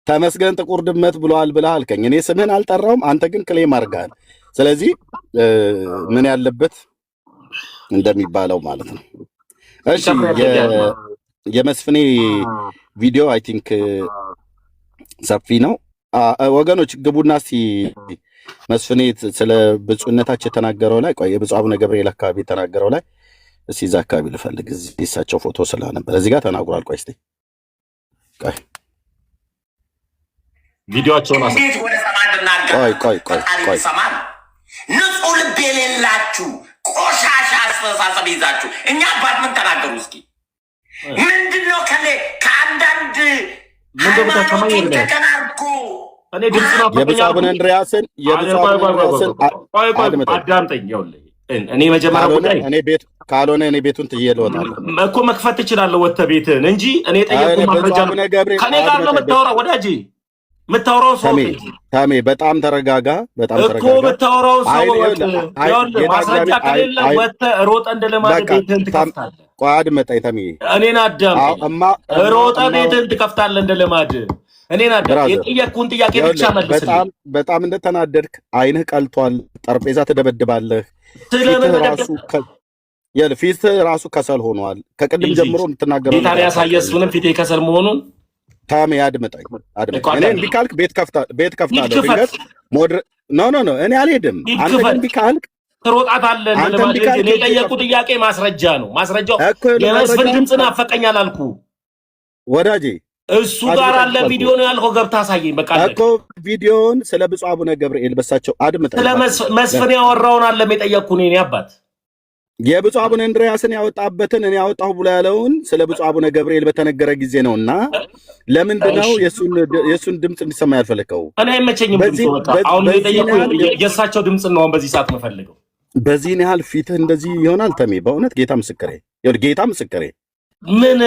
ተመስገን ጥቁር ድመት ብለዋል ብለህ አልከኝ። እኔ ስምህን አልጠራውም፣ አንተ ግን ክሌም አድርገሃል። ስለዚህ ምን ያለበት እንደሚባለው ማለት ነው። እሺ የመስፍኔ ቪዲዮ አይ ቲንክ ሰፊ ነው። ወገኖች ግቡና እስቲ መስፍኔ ስለ ብፁዕነታቸው የተናገረው ላይ ቆይ፣ የብፁዕ አቡነ ገብርኤል አካባቢ የተናገረው ላይ እስቲ እዛ አካባቢ ልፈልግ። እዚህ እሳቸው ፎቶ ስለነበር እዚህ ጋር ተናግሯል። ቆይ እስቲ ቆይ ቪዲዮአቸውን ቆይ ንጹህ ልብ የሌላችሁ ቆሻሻ አስተሳሰብ ይዛችሁ እኛ አባት ምን ተናገሩ እስኪ? ምንድነው ከአንዳንድ ሃይማኖቶች ተቀናርጎ የብፁዕ አቡነ እንድርያስን አዳምጠኝ። እኔ መጀመሪያ ጉዳይ ካልሆነ እኔ ቤቱን ትዬ ልወጣለሁ እኮ። መክፈት ትችላለህ ወጥተህ ቤትህን እንጂ እኔ ጠየቁ ማስረጃ ከኔ ጋር ነው የምታወራው ወዳጄ። የምታወራው ሰው ታሜ በጣም ተረጋጋ። በጣም እኮ የምታወራው ሰው ማስረጃ ከሌለ ወጥተህ ሮጠህ እንደለማድረግ ቤትህን ትከፍታለህ። ቆይ አድምጠኝ ታሜ፣ እኔን አዳምጠኝ። ሮጠህ ቤትህን ትከፍታለህ እንደለማድረግ። እኔን አዳምጠኝ። የጠየቅኩህን ጥያቄ ብቻ መልስልኝ። በጣም እንደተናደድክ አይንህ ቀልቷል። ጠረጴዛ ትደበድባለህ። ፊትህ ራሱ ከሰል ሆኗል። ከቅድም ጀምሮ የምትናገረው ጌታን ያሳየ እሱንም ፊቴ ከሰል መሆኑን ታሜ አድምጠኝ። እኔ እምቢ ካልክ ቤት ከፍታለሁ። ድንገት ኖ እኔ አልሄድም። አንተ ግን እምቢ ካልክ ትሮጣታለህ። እኔ የጠየቁት ጥያቄ ማስረጃ ነው። ማስረጃው የመስፍን ድምፅን አፈቀኛል አልኩ ወዳጄ። እሱ ጋር አለ ቪዲዮ ነው ያልከው። ገብተህ አሳየኝ። በቃ እኮ ቪዲዮውን ስለ ብፁዕ አቡነ ገብርኤል በሳቸው አድምጠኝ። ስለ መስፍን ያወራውን አለ የጠየቅኩህ እኔ አባት። የብፁዕ አቡነ እንድርያስን ያወጣበትን እኔ ያወጣሁ ብሎ ያለውን ስለ ብፁዕ አቡነ ገብርኤል በተነገረ ጊዜ ነውና ለምንድን ነው የእሱን ድምፅ እንዲሰማ ያልፈለከው? እኔ አይመቸኝም። አሁን የጠየቅኩህ የእሳቸው ድምፅ ነው በዚህ ሰዓት የምፈልገው። በዚህን ያህል ፊትህ እንደዚህ ይሆናል ተሜ? በእውነት ጌታ ምስክሬ፣ ጌታ ምስክሬ። ምን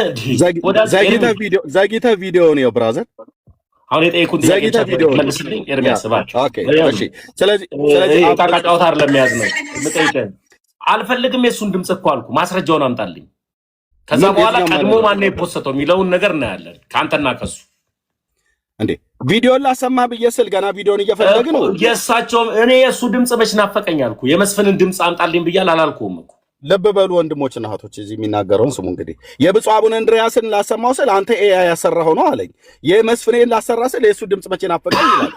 ዘግይተህ ቪዲዮ ነው ብራዘር። አሁን የጠየቁን ጥያቄ መልስልኝ ኤርሚያስ እባክህ። ኦኬ እሺ። ስለዚህ ዕቃ ጨዋታ አይደለም የያዝ ነው። ልጠይቅህ አልፈልግም የእሱን ድምፅ እኮ አልኩ። ማስረጃውን አምጣልኝ። ከዛ በኋላ ቀድሞ ማነው የፖስተው የሚለውን ነገር እናያለን ከአንተና ከሱ። እንዴ ቪዲዮን ላሰማህ ብዬ ስል ገና ቪዲዮን እየፈለግን ነው። የእሳቸውም እኔ የእሱ ድምፅ መች ናፈቀኝ አልኩ። የመስፍንን ድምፅ አምጣልኝ ብያል አላልኩም እኮ። ልብ በሉ ወንድሞችና እህቶች፣ እዚህ የሚናገረውን ስሙ። እንግዲህ የብፁዕ አቡነ እንድርያስን ላሰማው ስል አንተ ኤአይ ያሰራኸው ነው አለኝ። የመስፍኔን ላሰራ ስል የእሱ ድምፅ መቼ ናፈቀኝ ይላል።